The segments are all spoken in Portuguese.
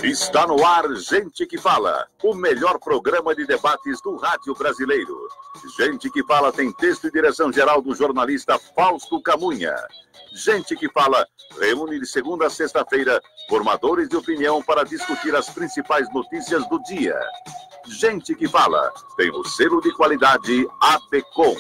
Está no ar Gente que Fala, o melhor programa de debates do rádio brasileiro. Gente que Fala tem texto e direção geral do jornalista Fausto Camunha. Gente que Fala reúne de segunda a sexta-feira formadores de opinião para discutir as principais notícias do dia. Gente que Fala tem o selo de qualidade APECOM.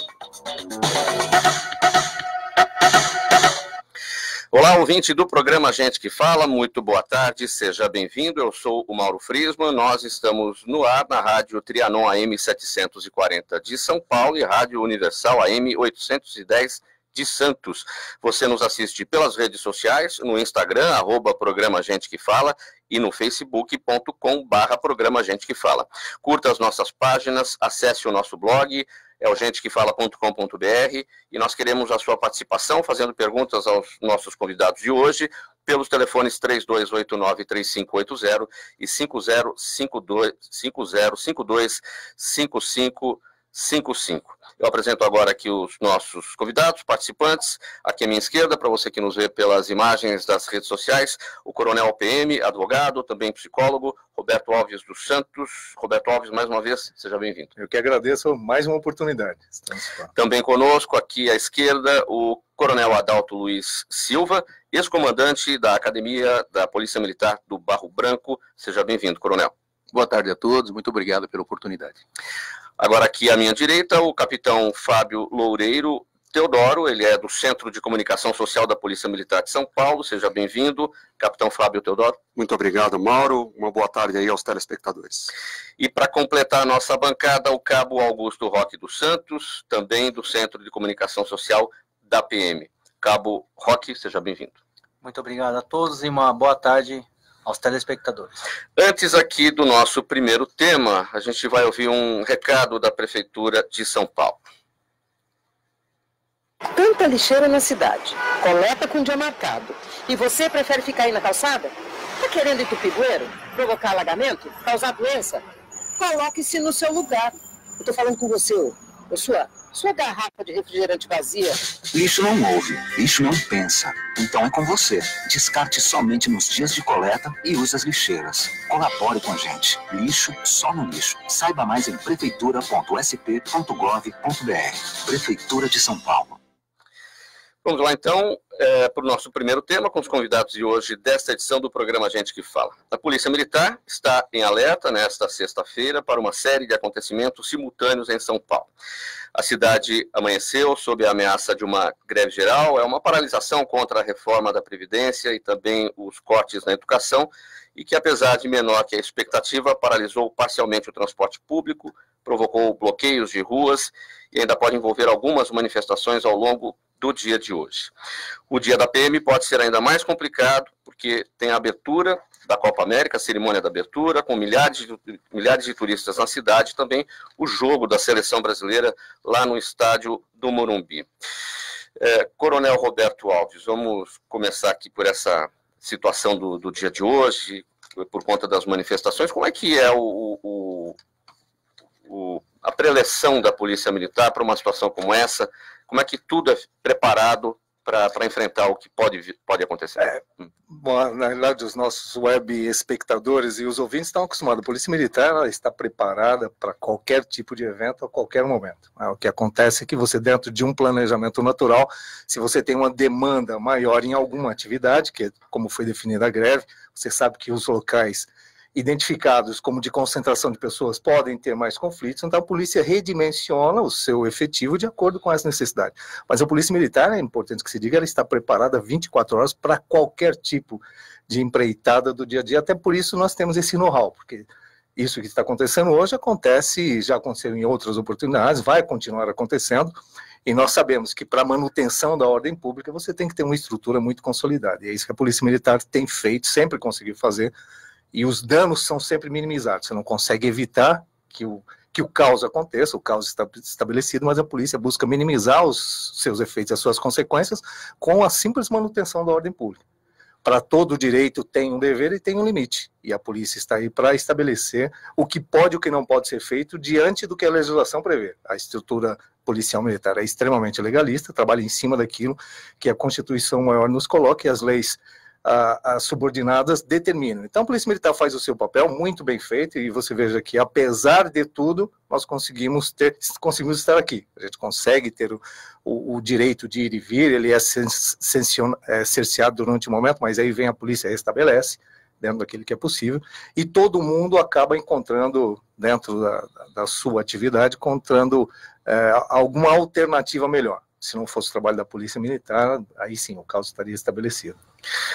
Olá, ouvinte do programa Gente que Fala, muito boa tarde, seja bem-vindo. Eu sou o Mauro Friesman, nós estamos no ar na Rádio Trianon AM 740 de São Paulo e Rádio Universal AM 810 de Santos. Você nos assiste pelas redes sociais, no Instagram, @programa Gente que Fala, e no facebook.com/programa Gente que Fala. Curta as nossas páginas, acesse o nosso blog, é o gentequefala.com.br, e nós queremos a sua participação, fazendo perguntas aos nossos convidados de hoje, pelos telefones 3289-3580 e 5052-5555. Eu apresento agora aqui os nossos convidados, participantes. Aqui à minha esquerda, para você que nos vê pelas imagens das redes sociais, o coronel PM, advogado, também psicólogo, Roberto Alves dos Santos. Roberto Alves, mais uma vez, seja bem-vindo. Eu que agradeço mais uma oportunidade. Também conosco, aqui à esquerda, o coronel Adalto Luiz Silva, ex-comandante da Academia da Polícia Militar do Barro Branco. Seja bem-vindo, coronel. Boa tarde a todos, muito obrigado pela oportunidade. Agora aqui à minha direita, o capitão Fábio Loureiro Teodoro, ele é do Centro de Comunicação Social da Polícia Militar de São Paulo. Seja bem-vindo, capitão Fábio Teodoro. Muito obrigado, Mauro. Uma boa tarde aí aos telespectadores. E para completar a nossa bancada, o cabo Augusto Roque dos Santos, também do Centro de Comunicação Social da PM. Cabo Roque, seja bem-vindo. Muito obrigado a todos e uma boa tarde aos telespectadores. Antes aqui do nosso primeiro tema, a gente vai ouvir um recado da Prefeitura de São Paulo. Tanta lixeira na cidade, coleta com dia marcado, e você prefere ficar aí na calçada? Tá querendo entupir bueiro? Provocar alagamento? Causar doença? Coloque-se no seu lugar. Eu tô falando com você, sua garrafa de refrigerante vazia. Lixo não ouve, lixo não pensa. Então é com você. Descarte somente nos dias de coleta e use as lixeiras. Colabore com a gente. Lixo só no lixo. Saiba mais em prefeitura.sp.gov.br. Prefeitura de São Paulo. Vamos lá então para o nosso primeiro tema, com os convidados de hoje desta edição do programa Gente que Fala. A Polícia Militar está em alerta nesta sexta-feira para uma série de acontecimentos simultâneos em São Paulo. A cidade amanheceu sob a ameaça de uma greve geral, é uma paralisação contra a reforma da Previdência e também os cortes na educação, e que, apesar de menor que a expectativa, paralisou parcialmente o transporte público, provocou bloqueios de ruas e ainda pode envolver algumas manifestações ao longo do dia de hoje. O dia da PM pode ser ainda mais complicado, porque tem a abertura da Copa América, a cerimônia da abertura, com milhares de turistas na cidade, e também o jogo da seleção brasileira lá no estádio do Morumbi. Coronel Roberto Alves, vamos começar aqui por essa situação do dia de hoje, por conta das manifestações. Como é que é a preleção da Polícia Militar para uma situação como essa? Como é que tudo é preparado para enfrentar o que pode acontecer? Bom, na verdade, os nossos web espectadores e os ouvintes estão acostumados. A Polícia Militar ela está preparada para qualquer tipo de evento a qualquer momento. O que acontece é que você, dentro de um planejamento natural, se você tem uma demanda maior em alguma atividade, que é como foi definida a greve, você sabe que os locais identificados como de concentração de pessoas podem ter mais conflitos, então a polícia redimensiona o seu efetivo de acordo com as necessidades. Mas a Polícia Militar, é importante que se diga, ela está preparada 24 horas para qualquer tipo de empreitada do dia a dia, até por isso nós temos esse know-how, porque isso que está acontecendo hoje acontece, já aconteceu em outras oportunidades, vai continuar acontecendo, e nós sabemos que para a manutenção da ordem pública você tem que ter uma estrutura muito consolidada, e é isso que a Polícia Militar tem feito, sempre conseguiu fazer, e os danos são sempre minimizados. Você não consegue evitar que o caos aconteça, o caos está estabelecido, mas a polícia busca minimizar os seus efeitos, as suas consequências, com a simples manutenção da ordem pública. Para todo direito tem um dever e tem um limite, e a polícia está aí para estabelecer o que pode e o que não pode ser feito diante do que a legislação prevê. A estrutura policial militar é extremamente legalista, trabalha em cima daquilo que a Constituição maior nos coloca, e as leis as subordinadas determinam. Então, a Polícia Militar faz o seu papel muito bem feito, e você veja que, apesar de tudo, nós conseguimos estar aqui. A gente consegue ter o direito de ir e vir, ele é cerceado durante o momento, mas aí vem a polícia e restabelece, dentro daquilo que é possível, e todo mundo acaba encontrando, dentro da sua atividade, encontrando alguma alternativa melhor. Se não fosse o trabalho da Polícia Militar, aí sim, o caos estaria estabelecido.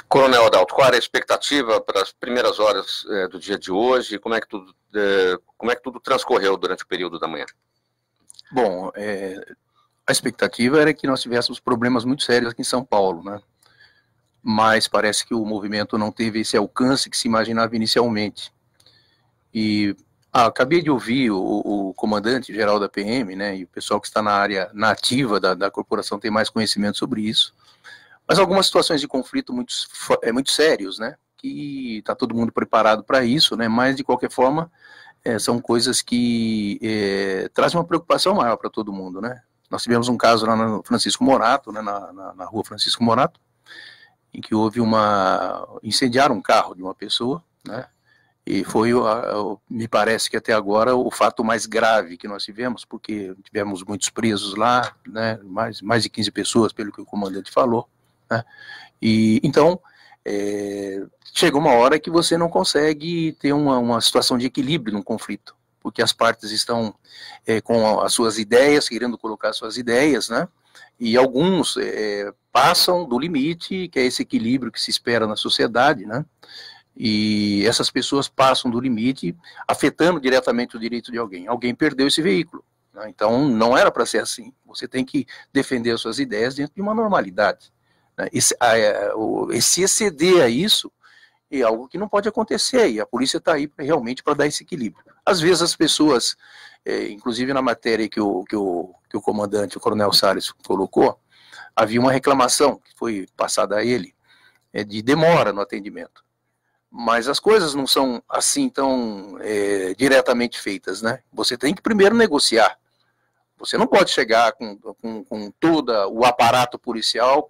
Coronel Adalto, qual era a expectativa para as primeiras horas do dia de hoje? Como é que tudo transcorreu durante o período da manhã? Bom, a expectativa era que nós tivéssemos problemas muito sérios aqui em São Paulo, né? Mas parece que o movimento não teve esse alcance que se imaginava inicialmente. E acabei de ouvir o comandante-geral da PM, né, e o pessoal que está na área nativa da corporação tem mais conhecimento sobre isso, mas algumas situações de conflito muito sérios, né, que está todo mundo preparado para isso, né, mas de qualquer forma são coisas que trazem uma preocupação maior para todo mundo, né. Nós tivemos um caso lá no Francisco Morato, né, na rua Francisco Morato, em que houve incendiaram um carro de uma pessoa, né, e foi, me parece que até agora, o fato mais grave que nós tivemos, porque tivemos muitos presos lá, né, mais de 15 pessoas, pelo que o comandante falou, né, e então, chega uma hora que você não consegue ter uma situação de equilíbrio num conflito, porque as partes estão com as suas ideias, querendo colocar suas ideias, né, e alguns passam do limite, que é esse equilíbrio que se espera na sociedade, né, e essas pessoas passam do limite, afetando diretamente o direito de alguém. Alguém perdeu esse veículo, né? Então não era para ser assim. Você tem que defender as suas ideias dentro de uma normalidade, né? Esse exceder a isso é algo que não pode acontecer, e a polícia está aí realmente para dar esse equilíbrio. Às vezes as pessoas, inclusive na matéria que o comandante, o coronel Salles, colocou, havia uma reclamação que foi passada a ele, de demora no atendimento. Mas as coisas não são assim tão diretamente feitas, né? Você tem que primeiro negociar. Você não pode chegar com todo o aparato policial,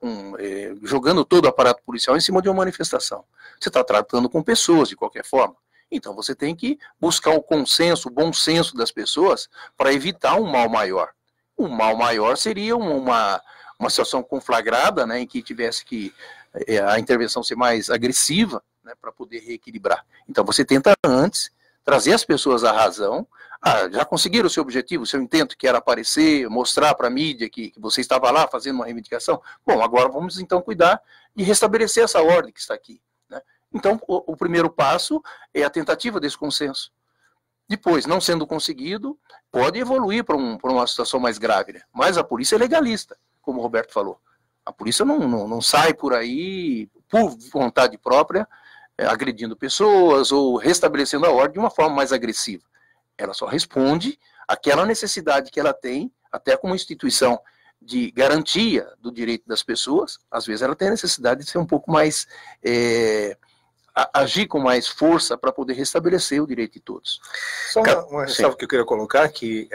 jogando todo o aparato policial em cima de uma manifestação. Você está tratando com pessoas, de qualquer forma. Então você tem que buscar o consenso, o bom senso das pessoas para evitar um mal maior. Um mal maior seria uma situação conflagrada, né, em que tivesse que a intervenção ser mais agressiva, né, para poder reequilibrar. Então você tenta antes trazer as pessoas à razão. Já conseguiram o seu objetivo, o seu intento, que era aparecer, mostrar para a mídia que você estava lá fazendo uma reivindicação? Bom, agora vamos então cuidar de restabelecer essa ordem que está aqui, né? Então o primeiro passo é a tentativa desse consenso. Depois, não sendo conseguido, pode evoluir para uma situação mais grave, né? Mas a polícia é legalista, como o Roberto falou. A polícia não sai por aí, por vontade própria, agredindo pessoas ou restabelecendo a ordem de uma forma mais agressiva. Ela só responde àquela necessidade que ela tem, até como instituição de garantia do direito das pessoas. Às vezes ela tem a necessidade de ser um pouco mais, agir com mais força para poder restabelecer o direito de todos. Só uma ressalva que eu queria colocar, que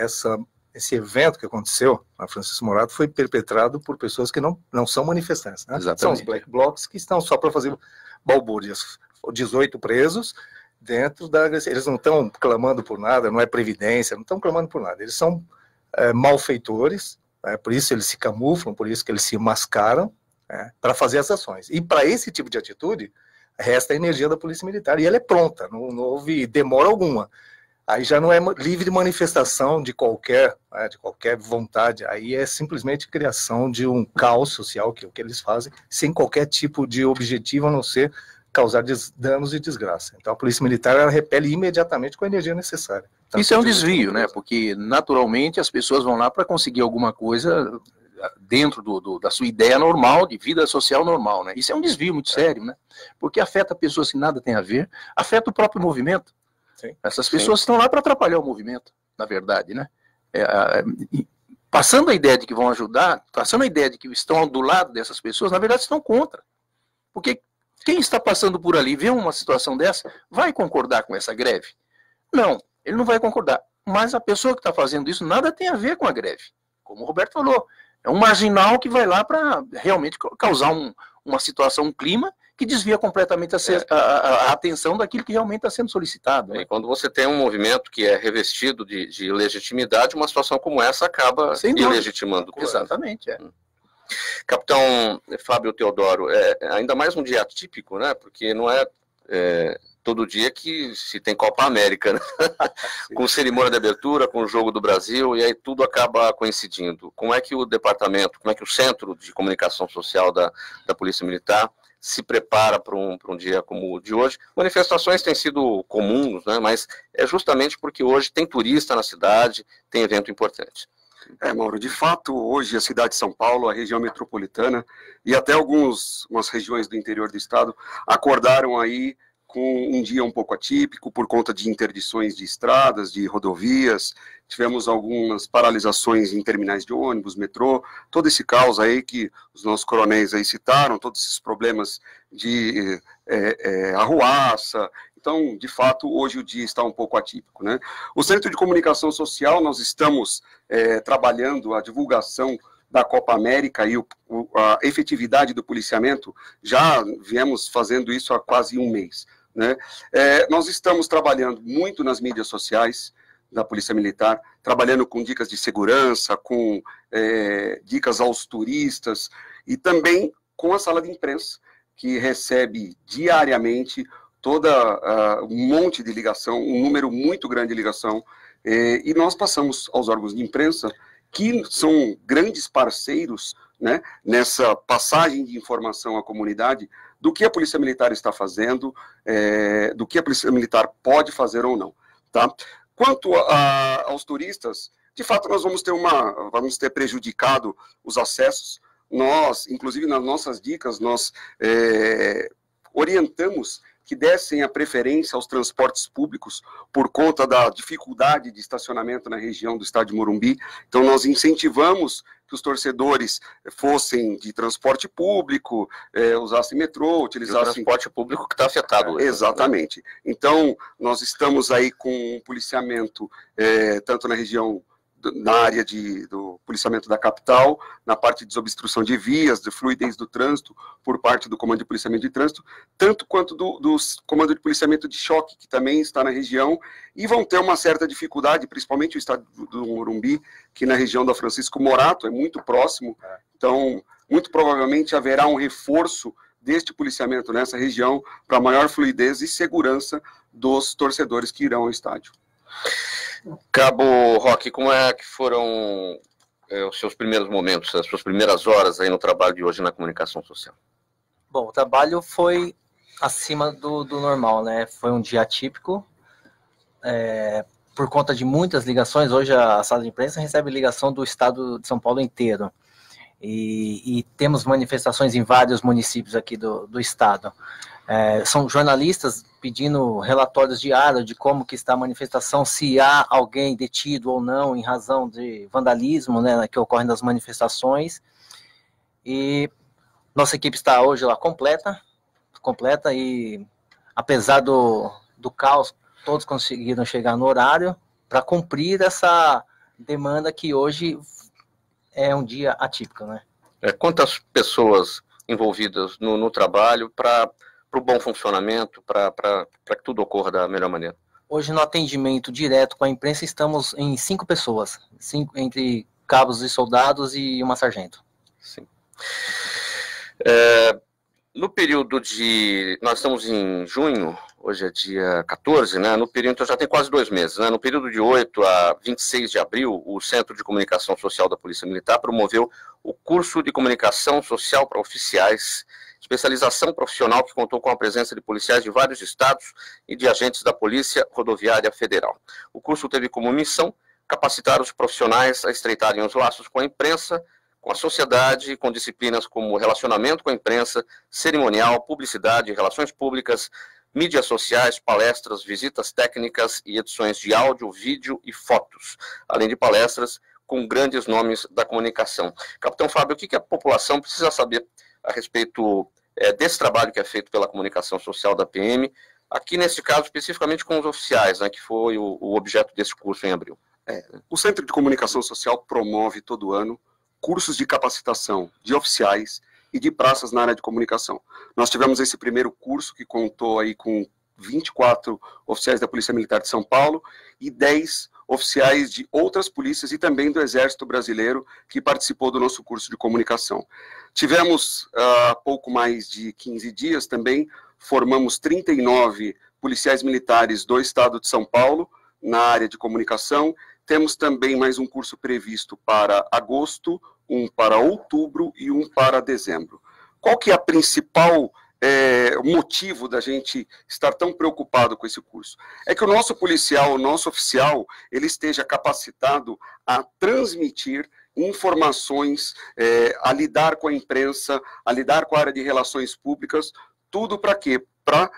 esse evento que aconteceu na Francisco Morato foi perpetrado por pessoas que não são manifestantes, né? São os black blocs que estão só para fazer balbúrdias. 18 presos dentro da... Eles não estão clamando por nada, não é previdência, não estão clamando por nada. Eles são malfeitores, por isso eles se camuflam, por isso que eles se mascaram, para fazer essas ações. E para esse tipo de atitude, resta a energia da Polícia Militar, e ela é pronta, não houve demora alguma. Aí já não é livre de manifestação de qualquer vontade, aí é simplesmente criação de um caos social, que é o que eles fazem, sem qualquer tipo de objetivo, a não ser causar danos e desgraça. Então a Polícia Militar, ela repele imediatamente com a energia necessária. Então, isso é um desvio, né? Porque naturalmente as pessoas vão lá para conseguir alguma coisa dentro da sua ideia normal, de vida social normal, né? Isso é um desvio muito sério, né? Porque afeta pessoas que nada tem a ver, afeta o próprio movimento. Sim. Essas pessoas estão lá para atrapalhar o movimento, na verdade, né? Passando a ideia de que vão ajudar, passando a ideia de que estão do lado dessas pessoas, na verdade estão contra. Porque quem está passando por ali, vê uma situação dessa, vai concordar com essa greve? Não, ele não vai concordar. Mas a pessoa que está fazendo isso nada tem a ver com a greve. Como o Roberto falou, é um marginal que vai lá para realmente causar uma situação, um clima que desvia completamente a atenção daquilo que realmente está sendo solicitado. E quando você tem um movimento que é revestido de legitimidade, uma situação como essa acaba ilegitimando. Exatamente, Capitão Fábio Teodoro, ainda mais um dia atípico, né? Porque não é todo dia que se tem Copa América, né? Com cerimônia de abertura, com o Jogo do Brasil, e aí tudo acaba coincidindo. Como é que o departamento, como é que o Centro de Comunicação Social da Polícia Militar se prepara para um dia como o de hoje? Manifestações têm sido comuns, né? Mas é justamente porque hoje tem turista na cidade, tem evento importante. Mauro, de fato, hoje a cidade de São Paulo, a região metropolitana e até algumas regiões do interior do estado acordaram aí com um dia um pouco atípico por conta de interdições de estradas, de rodovias, tivemos algumas paralisações em terminais de ônibus, metrô, todo esse caos aí que os nossos coronéis aí citaram, todos esses problemas de arruaça. Então, de fato, hoje o dia está um pouco atípico, né? O Centro de Comunicação Social, nós estamos trabalhando a divulgação da Copa América e a efetividade do policiamento, já viemos fazendo isso há quase um mês, né? Nós estamos trabalhando muito nas mídias sociais da Polícia Militar, trabalhando com dicas de segurança, com dicas aos turistas e também com a sala de imprensa, que recebe diariamente um monte de ligação, um número muito grande de ligação, e nós passamos aos órgãos de imprensa, que são grandes parceiros, né, nessa passagem de informação à comunidade do que a Polícia Militar está fazendo, do que a Polícia Militar pode fazer ou não, tá? Quanto aos turistas, de fato nós vamos ter prejudicado os acessos. Nós, inclusive nas nossas dicas, nós orientamos que dessem a preferência aos transportes públicos por conta da dificuldade de estacionamento na região do estádio Morumbi. Então, nós incentivamos que os torcedores fossem de transporte público, usassem metrô, utilizassem... O transporte público que está afetado. Exatamente. Então, nós estamos aí com um policiamento, tanto na região, na área do policiamento da capital, na parte de desobstrução de vias, de fluidez do trânsito, por parte do Comando de Policiamento de Trânsito, tanto quanto do Comando de Policiamento de Choque, que também está na região, e vão ter uma certa dificuldade, principalmente o estádio do Morumbi, que na região da Francisco Morato é muito próximo, então, muito provavelmente haverá um reforço deste policiamento nessa região para maior fluidez e segurança dos torcedores que irão ao estádio. Cabo Roque, como é que foram os seus primeiros momentos, as suas primeiras horas aí no trabalho de hoje na comunicação social? Bom, o trabalho foi acima do normal, né? Foi um dia atípico, por conta de muitas ligações. Hoje a sala de imprensa recebe ligação do estado de São Paulo inteiro. E temos manifestações em vários municípios aqui do estado. São jornalistas pedindo relatórios diários de como que está a manifestação, se há alguém detido ou não em razão de vandalismo, né, que ocorre nas manifestações. E nossa equipe está hoje lá completa, e apesar do caos, todos conseguiram chegar no horário para cumprir essa demanda que hoje é um dia atípico, né? Quantas pessoas envolvidas no trabalho para o bom funcionamento, para que tudo ocorra da melhor maneira? Hoje, no atendimento direto com a imprensa, estamos em 5 pessoas, 5 entre cabos e soldados e uma sargento. Sim. No período de... Nós estamos em junho, hoje é dia 14, né? No período, então já tem quase 2 meses, né? No período de 8 a 26 de abril, o Centro de Comunicação Social da Polícia Militar promoveu o curso de comunicação social para oficiais, especialização profissional que contou com a presença de policiais de vários estados e de agentes da Polícia Rodoviária Federal. O curso teve como missão capacitar os profissionais a estreitarem os laços com a imprensa, com a sociedade, com disciplinas como relacionamento com a imprensa, cerimonial, publicidade, relações públicas, mídias sociais, palestras, visitas técnicas e edições de áudio, vídeo e fotos, além de palestras com grandes nomes da comunicação. Capitão Fábio, o que a população precisa saber a respeito desse trabalho que é feito pela comunicação social da PM, aqui nesse caso especificamente com os oficiais, né, que foi o objeto desse curso em abril? O Centro de Comunicação Social promove todo ano cursos de capacitação de oficiais e de praças na área de comunicação. Nós tivemos esse primeiro curso que contou aí com 24 oficiais da Polícia Militar de São Paulo e 10 oficiais de outras polícias e também do Exército Brasileiro que participou do nosso curso de comunicação. Tivemos, há pouco mais de 15 dias também, formamos 39 policiais militares do Estado de São Paulo na área de comunicação. Temos também mais um curso previsto para agosto, um para outubro e um para dezembro. Qual que é a principal motivo da gente estar tão preocupado com esse curso? É que o nosso policial, o nosso oficial, ele esteja capacitado a transmitir informações, a lidar com a imprensa, a lidar com a área de relações públicas, tudo para quê? Para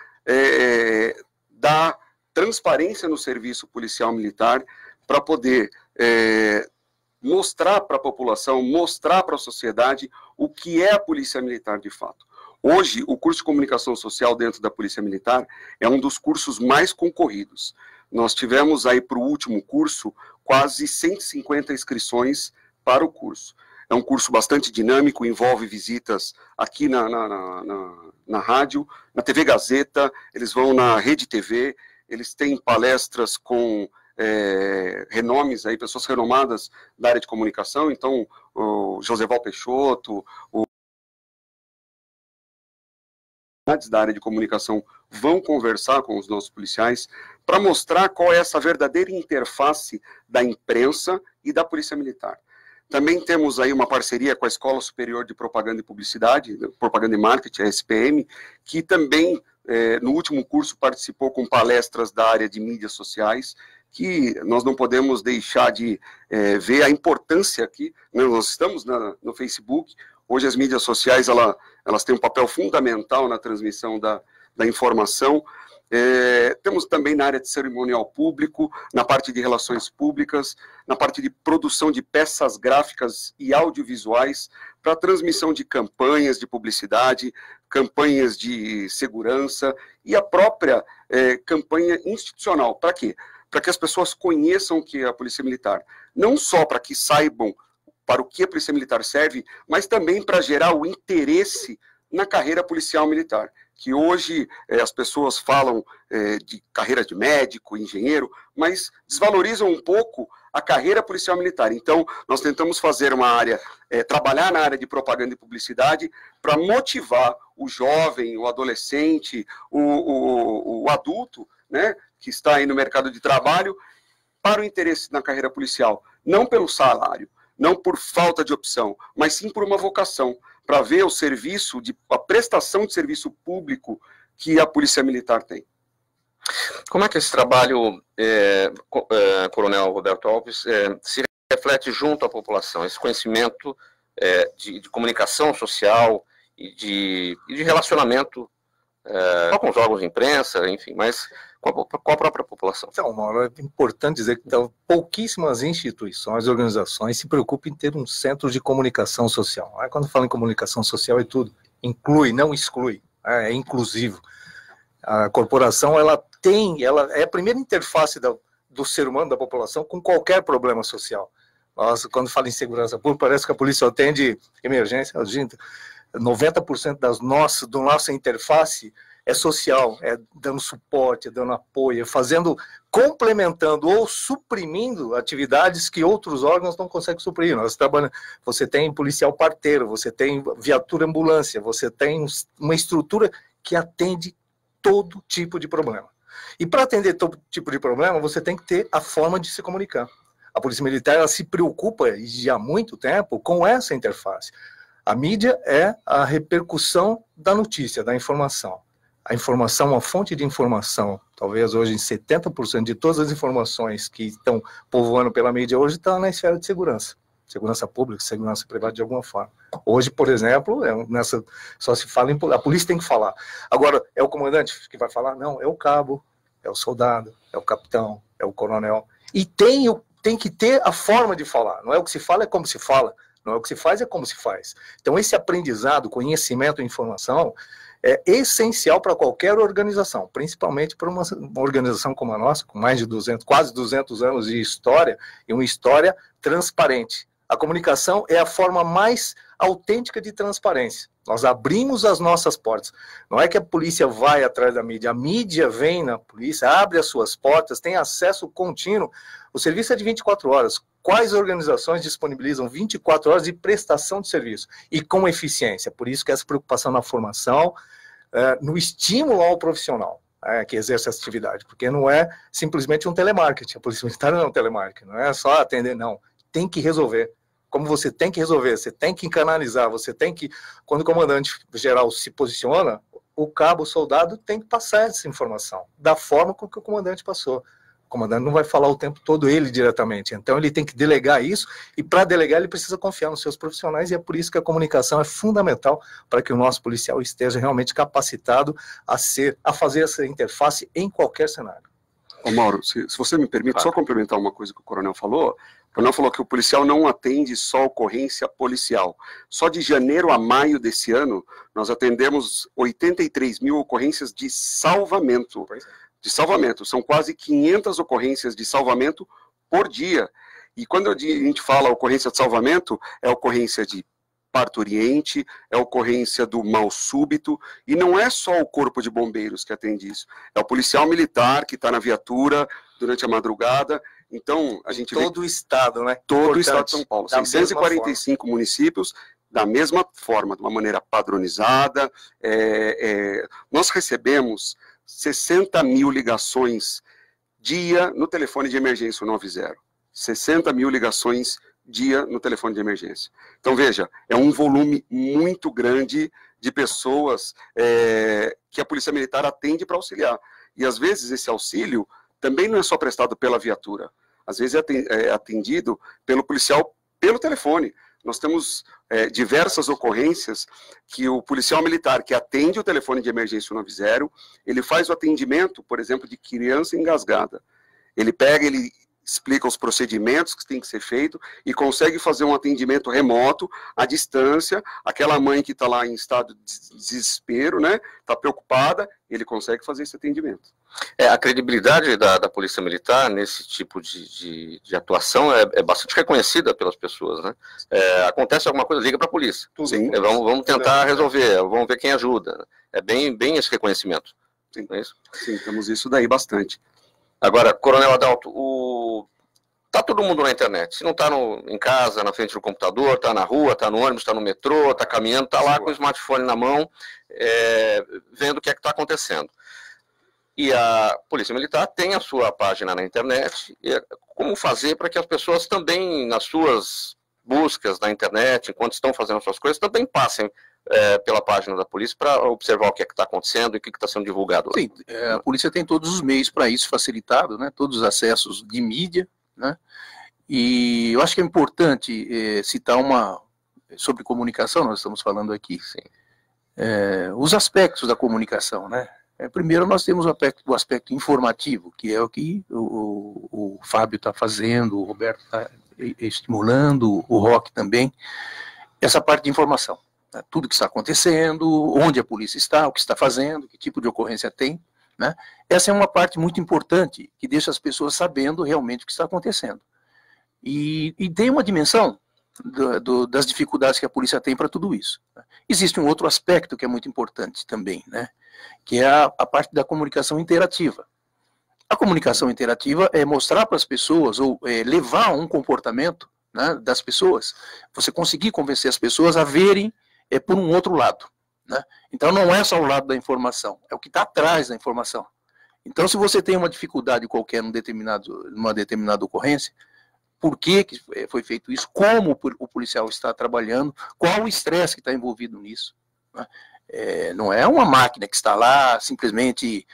dar transparência no serviço policial militar, para poder mostrar para a população, mostrar para a sociedade o que é a Polícia Militar de fato. Hoje, o curso de comunicação social dentro da Polícia Militar é um dos cursos mais concorridos. Nós tivemos aí para o último curso quase 150 inscrições para o curso. É um curso bastante dinâmico, envolve visitas aqui na rádio, na TV Gazeta, eles vão na Rede TV, eles têm palestras com renomes, aí, pessoas renomadas da área de comunicação, então o Joseval Peixoto, da área de comunicação vão conversar com os nossos policiais para mostrar qual é essa verdadeira interface da imprensa e da Polícia Militar. Também temos aí uma parceria com a Escola Superior de Propaganda e Publicidade, Propaganda e Marketing, a SPM, que também, no último curso, participou com palestras da área de mídias sociais, que nós não podemos deixar de ver a importância aqui, né? Nós estamos no Facebook. Hoje as mídias sociais, elas têm um papel fundamental na transmissão da informação. Temos também na área de cerimonial público, na parte de relações públicas, na parte de produção de peças gráficas e audiovisuais, para transmissão de campanhas de publicidade, campanhas de segurança e a própria campanha institucional. Para quê? Para que as pessoas conheçam o que é a Polícia Militar. Não só para que saibam para o que a Polícia Militar serve, mas também para gerar o interesse na carreira policial militar, que hoje as pessoas falam de carreira de médico, engenheiro, mas desvalorizam um pouco a carreira policial militar. Então, nós tentamos fazer uma área, trabalhar na área de propaganda e publicidade para motivar o jovem, o adolescente, o adulto, né, que está aí no mercado de trabalho, para o interesse na carreira policial, não pelo salário, não por falta de opção, mas sim por uma vocação, para ver o serviço, a prestação de serviço público que a Polícia Militar tem. Como é que esse trabalho, Coronel Roberto Alves, se reflete junto à população, esse conhecimento de comunicação social e de relacionamento com os órgãos de imprensa, enfim, mas com a própria população? Então, Mauro, é importante dizer que pouquíssimas instituições, organizações se preocupam em ter um centro de comunicação social. Quando fala em comunicação social é tudo, inclui, não exclui, é inclusivo. A corporação, ela é a primeira interface do ser humano, da população, com qualquer problema social. Nossa, quando fala em segurança pública, parece que a polícia atende emergência, 90% do nossa interface é social, é dando suporte, é dando apoio, complementando ou suprimindo atividades que outros órgãos não conseguem suprir. Nós trabalhamos, você tem policial parteiro, você tem viatura ambulância, você tem uma estrutura que atende todo tipo de problema. E para atender todo tipo de problema, você tem que ter a forma de se comunicar. A Polícia Militar, ela se preocupa, e há muito tempo, com essa interface. A mídia é a repercussão da notícia, da informação. A informação, uma fonte de informação, talvez hoje em 70% de todas as informações que estão povoando pela mídia hoje estão na esfera de segurança. Segurança pública, segurança privada de alguma forma. Hoje, por exemplo, só se fala a polícia tem que falar. Agora, é o comandante que vai falar? Não, é o cabo, é o soldado, é o capitão, é o coronel. E tem que ter a forma de falar. Não é o que se fala, é como se fala. Não é o que se faz, é como se faz. Então, esse aprendizado, conhecimento e informação é essencial para qualquer organização, principalmente para uma organização como a nossa, com mais de quase 200 anos de história, e uma história transparente. A comunicação é a forma mais autêntica de transparência. Nós abrimos as nossas portas. Não é que a polícia vai atrás da mídia. A mídia vem na polícia, abre as suas portas, tem acesso contínuo. O serviço é de 24 horas. Quais organizações disponibilizam 24 horas de prestação de serviço? E com eficiência. Por isso que essa preocupação na formação, no estímulo ao profissional que exerce essa atividade. Porque não é simplesmente um telemarketing. A polícia militar não é um telemarketing. Não é só atender, não. Tem que resolver. Como você tem que resolver, você tem que canalizar, você tem que, quando o comandante geral se posiciona, o cabo, o soldado tem que passar essa informação, da forma com que o comandante passou. O comandante não vai falar o tempo todo ele diretamente, então ele tem que delegar isso, e para delegar ele precisa confiar nos seus profissionais, e é por isso que a comunicação é fundamental para que o nosso policial esteja realmente capacitado a fazer essa interface em qualquer cenário. Ô Mauro, se você me permite só complementar uma coisa que o coronel falou. O coronel falou que o policial não atende só ocorrência policial. Só de janeiro a maio desse ano, nós atendemos 83 mil ocorrências de salvamento. De salvamento. São quase 500 ocorrências de salvamento por dia. E quando a gente fala ocorrência de salvamento, é ocorrência de parturiente, é ocorrência do mal súbito, e não é só o corpo de bombeiros que atende isso, é o policial militar que está na viatura durante a madrugada. Então, a gente todo o estado, né? Todo o estado de São Paulo, 645 municípios, da mesma forma, de uma maneira padronizada. Nós recebemos 60 mil ligações dia no telefone de emergência 90. 60 mil ligações dia no telefone de emergência. Então, veja, é um volume muito grande de pessoas que a Polícia Militar atende para auxiliar. E, às vezes, esse auxílio também não é só prestado pela viatura. Às vezes é atendido pelo policial pelo telefone. Nós temos diversas ocorrências que o policial militar que atende o telefone de emergência 90, ele faz o atendimento, por exemplo, de criança engasgada. Ele pega, ele explica os procedimentos que tem que ser feito e consegue fazer um atendimento remoto, à distância. Aquela mãe que está lá em estado de desespero, né, está preocupada, ele consegue fazer esse atendimento. A credibilidade da Polícia Militar nesse tipo de atuação é bastante reconhecida pelas pessoas, né? Acontece alguma coisa, liga para a polícia. Sim. Vamos tentar resolver, vamos ver quem ajuda. É bem esse reconhecimento. Sim. Não é isso? Sim, temos isso daí bastante. Agora, Coronel Adalto, tá todo mundo na internet. Se não está em casa, na frente do computador, está na rua, está no ônibus, está no metrô, está caminhando, está lá com o smartphone na mão, vendo o que é que está acontecendo. E a Polícia Militar tem a sua página na internet. Como fazer para que as pessoas também, nas suas buscas na internet, enquanto estão fazendo as suas coisas, também passem pela página da polícia para observar o que é que está acontecendo e o que está sendo divulgado lá? Sim, a polícia tem todos os meios para isso facilitado, né? Todos os acessos de mídia, né? E eu acho que é importante citar sobre comunicação, nós estamos falando aqui, os aspectos da comunicação, né? Primeiro nós temos o aspecto informativo, que é o que o Fábio está fazendo, o Roberto está estimulando, o Roque também, essa parte de informação. Né? Tudo que está acontecendo, onde a polícia está, o que está fazendo, que tipo de ocorrência tem. Né? Essa é uma parte muito importante, que deixa as pessoas sabendo realmente o que está acontecendo. E tem uma dimensão das dificuldades que a polícia tem para tudo isso. Né? Existe um outro aspecto que é muito importante também, né? Que é a parte da comunicação interativa. A comunicação interativa é mostrar para as pessoas, ou levar um comportamento, né, das pessoas, você conseguir convencer as pessoas a verem por um outro lado. Né? Então não é só o lado da informação, é o que está atrás da informação. Então se você tem uma dificuldade qualquer numa determinada ocorrência, por que foi feito isso, como o policial está trabalhando, qual o estresse que está envolvido nisso. Né? Não é uma máquina que está lá simplesmente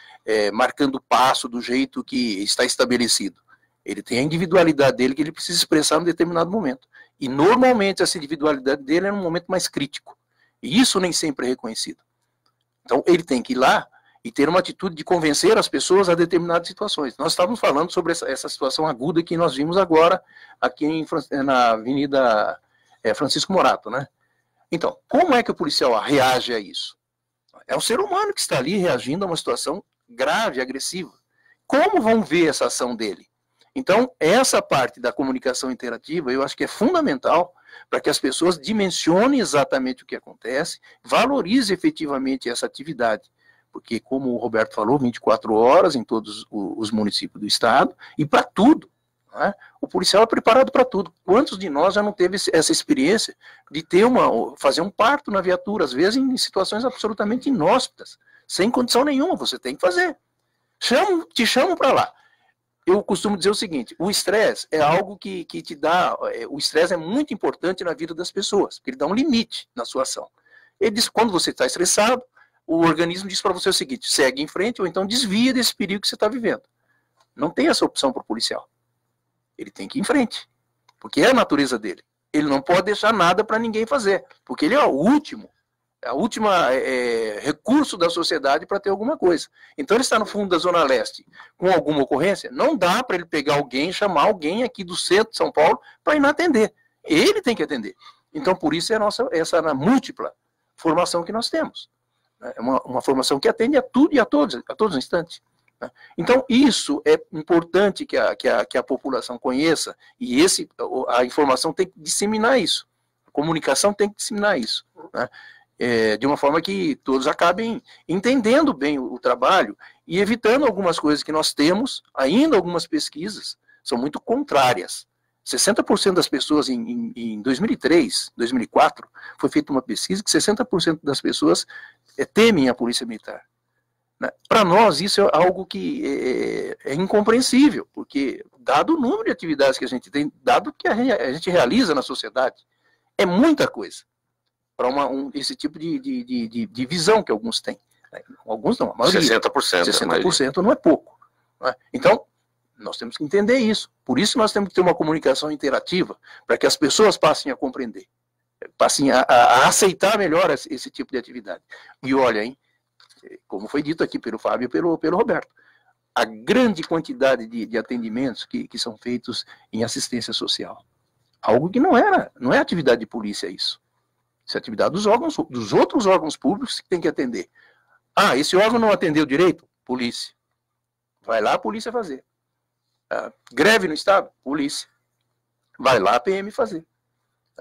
marcando o passo do jeito que está estabelecido. Ele tem a individualidade dele que ele precisa expressar em determinado momento. E normalmente essa individualidade dele é num momento mais crítico. E isso nem sempre é reconhecido. Então ele tem que ir lá e ter uma atitude de convencer as pessoas a determinadas situações. Nós estávamos falando sobre essa situação aguda que nós vimos agora aqui na Avenida Francisco Morato, né? Então, como é que o policial reage a isso? É o ser humano que está ali reagindo a uma situação grave, agressiva. Como vão ver essa ação dele? Então, essa parte da comunicação interativa, eu acho que é fundamental para que as pessoas dimensionem exatamente o que acontece, valorizem efetivamente essa atividade. Porque, como o Roberto falou, 24 horas em todos os municípios do estado, e para tudo. Né? O policial é preparado para tudo. Quantos de nós já não teve essa experiência de fazer um parto na viatura, às vezes em situações absolutamente inóspitas, sem condição nenhuma, você tem que fazer. Te chamam para lá. Eu costumo dizer o seguinte, o estresse é algo que te dá, o estresse é muito importante na vida das pessoas, porque ele dá um limite na sua ação. Ele diz que quando você está estressado, o organismo diz para você o seguinte, segue em frente ou então desvia desse perigo que você está vivendo. Não tem essa opção para o policial. Ele tem que ir em frente, porque é a natureza dele. Ele não pode deixar nada para ninguém fazer, porque ele é o último recurso da sociedade para ter alguma coisa. Então ele está no fundo da Zona Leste com alguma ocorrência, não dá para ele pegar alguém, chamar alguém aqui do centro de São Paulo para ir atender. Ele tem que atender. Então por isso é essa múltipla formação que nós temos. É uma formação que atende a tudo e a todos os instantes. Então isso é importante que a população conheça e a informação tem que disseminar isso. A comunicação tem que disseminar isso. Né? De uma forma que todos acabem entendendo bem o trabalho e evitando algumas coisas que nós temos, ainda algumas pesquisas são muito contrárias. 60% das pessoas em 2003, 2004, foi feita uma pesquisa que 60% das pessoas temem a polícia militar. Né? Para nós isso é algo que é incompreensível, porque dado o número de atividades que a gente tem, dado o que a gente realiza na sociedade, é muita coisa. Para esse tipo de visão que alguns têm. Alguns não, a maioria. 60% não é pouco. Né? Então, nós temos que entender isso. Por isso nós temos que ter uma comunicação interativa, para que as pessoas passem a compreender, passem a aceitar melhor esse tipo de atividade. E olha, hein, como foi dito aqui pelo Fábio e pelo Roberto, a grande quantidade de atendimentos que são feitos em assistência social. Algo que não é atividade de polícia isso. Isso é atividade dos outros órgãos públicos que tem que atender. Ah, esse órgão não atendeu direito? Polícia. Vai lá a polícia fazer. Greve no estado? Polícia. Vai lá a PM fazer.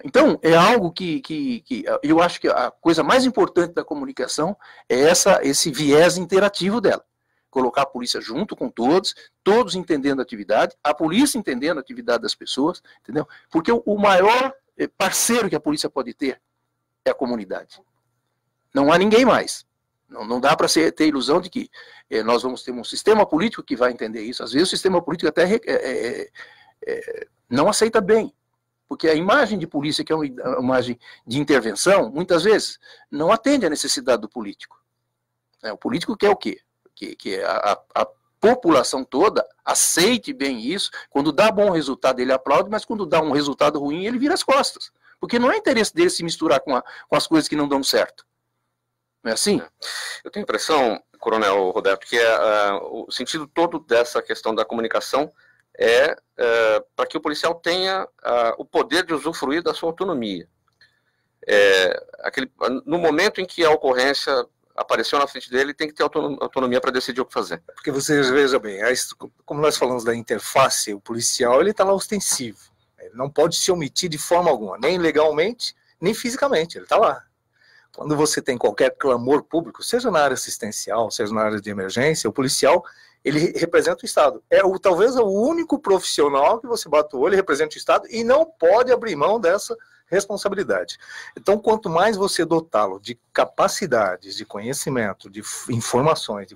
Então, é algo que eu acho que a coisa mais importante da comunicação é esse viés interativo dela. Colocar a polícia junto com todos entendendo a atividade, a polícia entendendo a atividade das pessoas, entendeu? Porque o maior parceiro que a polícia pode ter é a comunidade. Não há ninguém mais. Não dá para ter ilusão de que nós vamos ter um sistema político que vai entender isso. Às vezes o sistema político até não aceita bem, porque a imagem de polícia, que é uma imagem de intervenção, muitas vezes não atende à necessidade do político. O político quer o quê? Que a população toda aceite bem isso. Quando dá bom resultado ele aplaude, mas quando dá um resultado ruim ele vira as costas. Porque não é interesse dele se misturar com as coisas que não dão certo. Não é assim? Eu tenho a impressão, Coronel Roberto, que o sentido todo dessa questão da comunicação é para que o policial tenha o poder de usufruir da sua autonomia. No momento em que a ocorrência apareceu na frente dele, tem que ter autonomia para decidir o que fazer. Porque você veja bem, como nós falamos da interface, o policial ele está lá ostensivo. Ele não pode se omitir de forma alguma, nem legalmente, nem fisicamente, ele está lá. Quando você tem qualquer clamor público, seja na área assistencial, seja na área de emergência, o policial, ele representa o Estado. Talvez é o único profissional que você bate o olho, representa o Estado e não pode abrir mão dessa responsabilidade. Então, quanto mais você dotá-lo de capacidades, de conhecimento, de informações,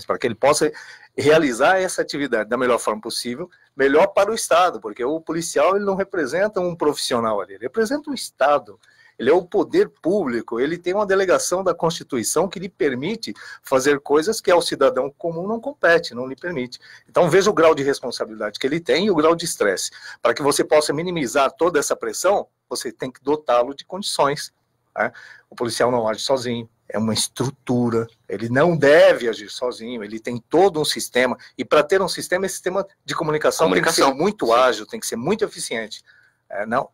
para que ele possa realizar essa atividade da melhor forma possível, melhor para o Estado, porque o policial ele não representa um profissional ali, ele representa o Estado. Ele é o poder público, ele tem uma delegação da Constituição que lhe permite fazer coisas que ao cidadão comum não compete, não lhe permite. Então veja o grau de responsabilidade que ele tem e o grau de estresse. Para que você possa minimizar toda essa pressão, você tem que dotá-lo de condições. Né? O policial não age sozinho, é uma estrutura, ele não deve agir sozinho, ele tem todo um sistema, e para ter um sistema, esse sistema de comunicação tem que ser muito ágil, tem que ser muito eficiente.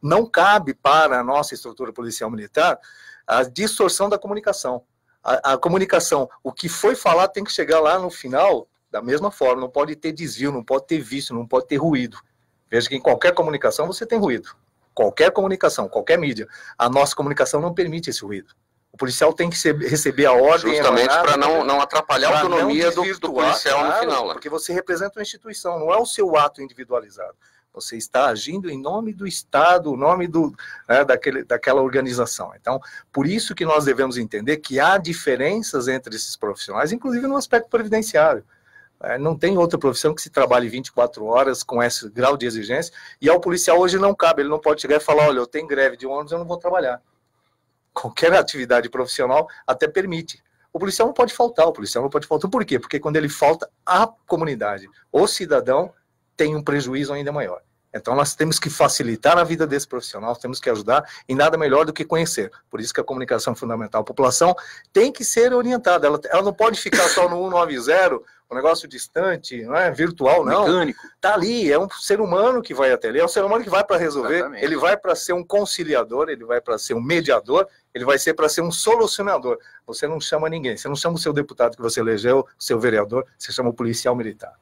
Não cabe para a nossa estrutura policial militar a distorção da comunicação. A comunicação, o que foi falado tem que chegar lá no final Da mesma forma, não pode ter desvio, não pode ter vício, não pode ter ruído. Veja que em qualquer comunicação você tem ruído. Qualquer comunicação, qualquer mídia. A nossa comunicação não permite esse ruído. O policial tem que receber a ordem... Justamente para não atrapalhar a autonomia do policial, claro, no final. Né? Porque você representa uma instituição, não é o seu ato individualizado. Você está agindo em nome do Estado, em nome daquela organização. Então, por isso que nós devemos entender que há diferenças entre esses profissionais, inclusive no aspecto previdenciário. Não tem outra profissão que se trabalhe 24 horas com esse grau de exigência, e ao policial hoje não cabe, ele não pode chegar e falar, olha, eu tenho greve de ônibus, eu não vou trabalhar. Qualquer atividade profissional até permite. O policial não pode faltar, Por quê? Porque quando ele falta, a comunidade, o cidadão, tem um prejuízo ainda maior. Então, nós temos que facilitar a vida desse profissional, temos que ajudar, e nada melhor do que conhecer. Por isso que a comunicação é fundamental. A população tem que ser orientada, ela não pode ficar só no 190, um negócio distante, não é virtual, não. Mecânico. Está ali, é um ser humano que vai até ali, é um ser humano que vai para resolver, Exatamente. Ele vai para ser um conciliador, ele vai para ser um mediador, ele vai ser para ser um solucionador. Você não chama ninguém, você não chama o seu deputado que você elegeu, o seu vereador, você chama o policial militar.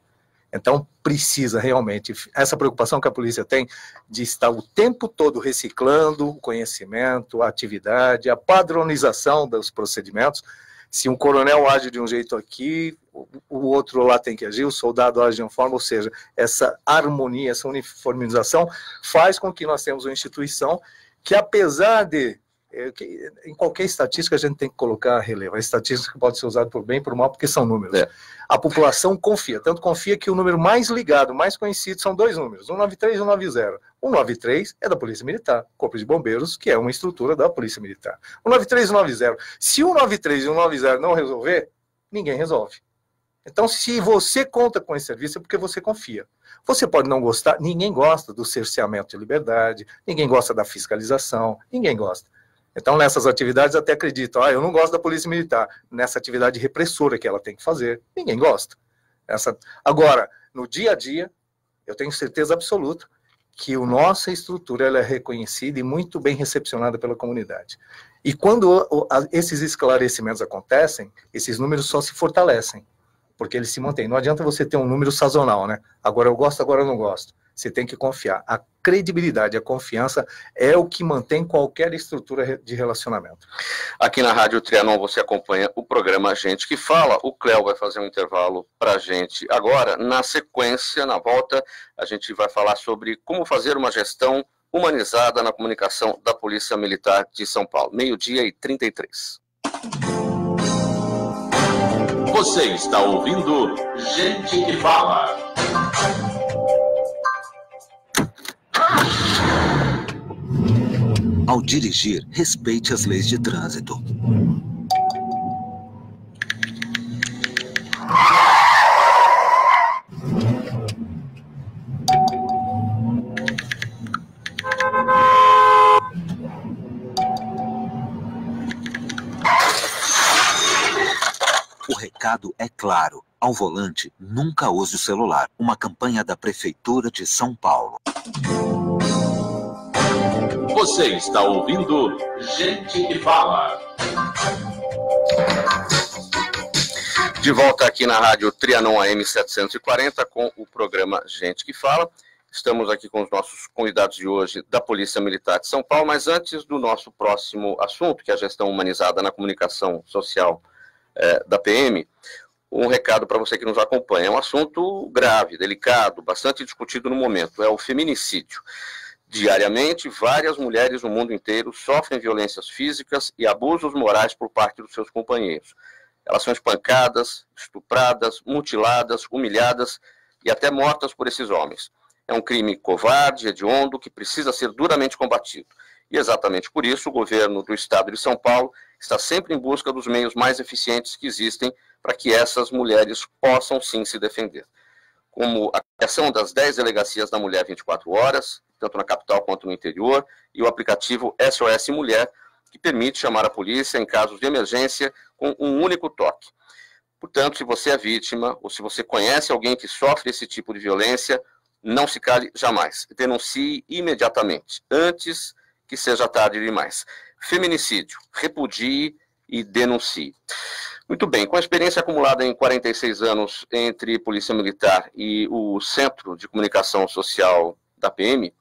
Então, precisa realmente, essa preocupação que a polícia tem de estar o tempo todo reciclando o conhecimento, a atividade, a padronização dos procedimentos. Se um coronel age de um jeito aqui, o outro lá tem que agir, o soldado age de uma forma, ou seja, essa harmonia, essa uniformização faz com que nós tenhamos uma instituição que, apesar de... em qualquer estatística a gente tem que colocar relevo. A estatística pode ser usada por bem e por mal, porque são números. A população confia, tanto confia que o número mais ligado, mais conhecido, são dois números, 193 e 190. 193 é da Polícia Militar, Corpo de Bombeiros, que é uma estrutura da Polícia Militar. 193 e 190. Se o 193 e o 190 não resolver, ninguém resolve. Então, se você conta com esse serviço, é porque você confia. Você pode não gostar, ninguém gosta do cerceamento de liberdade, ninguém gosta da fiscalização, ninguém gosta. Então, nessas atividades, até acredito, eu não gosto da Polícia Militar, nessa atividade repressora que ela tem que fazer, ninguém gosta. Agora, no dia a dia, eu tenho certeza absoluta que a nossa estrutura ela é reconhecida e muito bem recepcionada pela comunidade. E quando esses esclarecimentos acontecem, esses números só se fortalecem, porque eles se mantêm. Não adianta você ter um número sazonal, né? Agora eu gosto, agora eu não gosto. Você tem que confiar. A credibilidade, a confiança é o que mantém qualquer estrutura de relacionamento. Aqui na Rádio Trianon você acompanha o programa Gente que Fala. O Cléo vai fazer um intervalo para a gente agora. Na sequência, na volta, a gente vai falar sobre como fazer uma gestão humanizada na comunicação da Polícia Militar de São Paulo. 12:33. Você está ouvindo Gente que Fala. Ao dirigir, respeite as leis de trânsito. O recado é claro. Ao volante, nunca use o celular. Uma campanha da Prefeitura de São Paulo. Você está ouvindo Gente que Fala. De volta aqui na Rádio Trianon AM 740 com o programa Gente que Fala. Estamos aqui com os nossos convidados de hoje da Polícia Militar de São Paulo, mas antes do nosso próximo assunto, que é a gestão humanizada na comunicação social da PM, um recado para você que nos acompanha. É um assunto grave, delicado, bastante discutido no momento, é o feminicídio. Diariamente, várias mulheres no mundo inteiro sofrem violências físicas e abusos morais por parte dos seus companheiros. Elas são espancadas, estupradas, mutiladas, humilhadas e até mortas por esses homens. É um crime covarde, hediondo, que precisa ser duramente combatido. E exatamente por isso, o governo do estado de São Paulo está sempre em busca dos meios mais eficientes que existem para que essas mulheres possam sim se defender. Como a criação das 10 delegacias da mulher 24 horas, tanto na capital quanto no interior, e o aplicativo SOS Mulher, que permite chamar a polícia em casos de emergência com um único toque. Portanto, se você é vítima, ou se você conhece alguém que sofre esse tipo de violência, não se cale jamais. Denuncie imediatamente, antes que seja tarde demais. Feminicídio, repudie e denuncie. Muito bem, com a experiência acumulada em 46 anos entre Polícia Militar e o Centro de Comunicação Social da PM,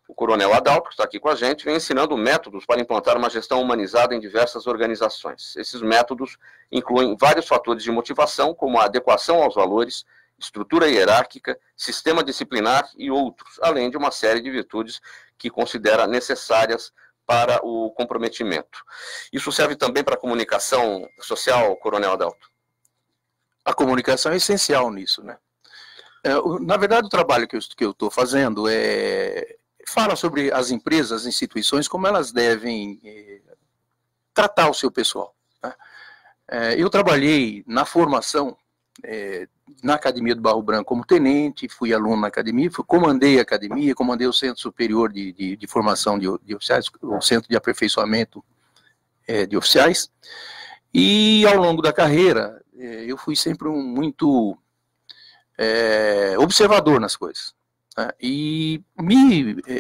o Coronel Adalto, que está aqui com a gente, vem ensinando métodos para implantar uma gestão humanizada em diversas organizações. Esses métodos incluem vários fatores de motivação, como a adequação aos valores, estrutura hierárquica, sistema disciplinar e outros, além de uma série de virtudes que considera necessárias para o comprometimento. Isso serve também para a comunicação social, Coronel Adalto? A comunicação é essencial nisso, né? Na verdade, o trabalho que eu estou fazendo fala sobre as empresas, as instituições, como elas devem tratar o seu pessoal, né? Eu trabalhei na formação na Academia do Barro Branco como tenente, fui aluno na academia, comandei a academia, comandei o Centro Superior de Formação de Oficiais, o Centro de Aperfeiçoamento de Oficiais, e ao longo da carreira eu fui sempre muito observador nas coisas, né? E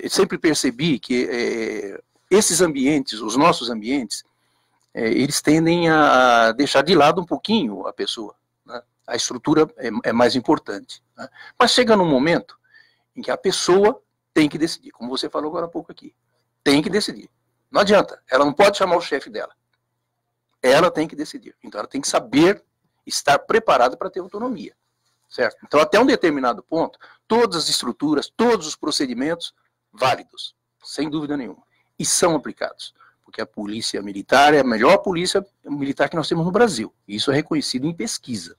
sempre percebi que esses ambientes, os nossos ambientes, eles tendem a deixar de lado um pouquinho a pessoa, né? A estrutura é mais importante, né? Mas chega num momento em que a pessoa tem que decidir, como você falou agora há pouco aqui, tem que decidir. Não adianta, ela não pode chamar o chefe dela. Ela tem que decidir. Então ela tem que saber estar preparada para ter autonomia, certo? Então até um determinado ponto, todas as estruturas, todos os procedimentos válidos, sem dúvida nenhuma, e são aplicados. Porque a polícia militar é a melhor polícia militar que nós temos no Brasil. Isso é reconhecido em pesquisa,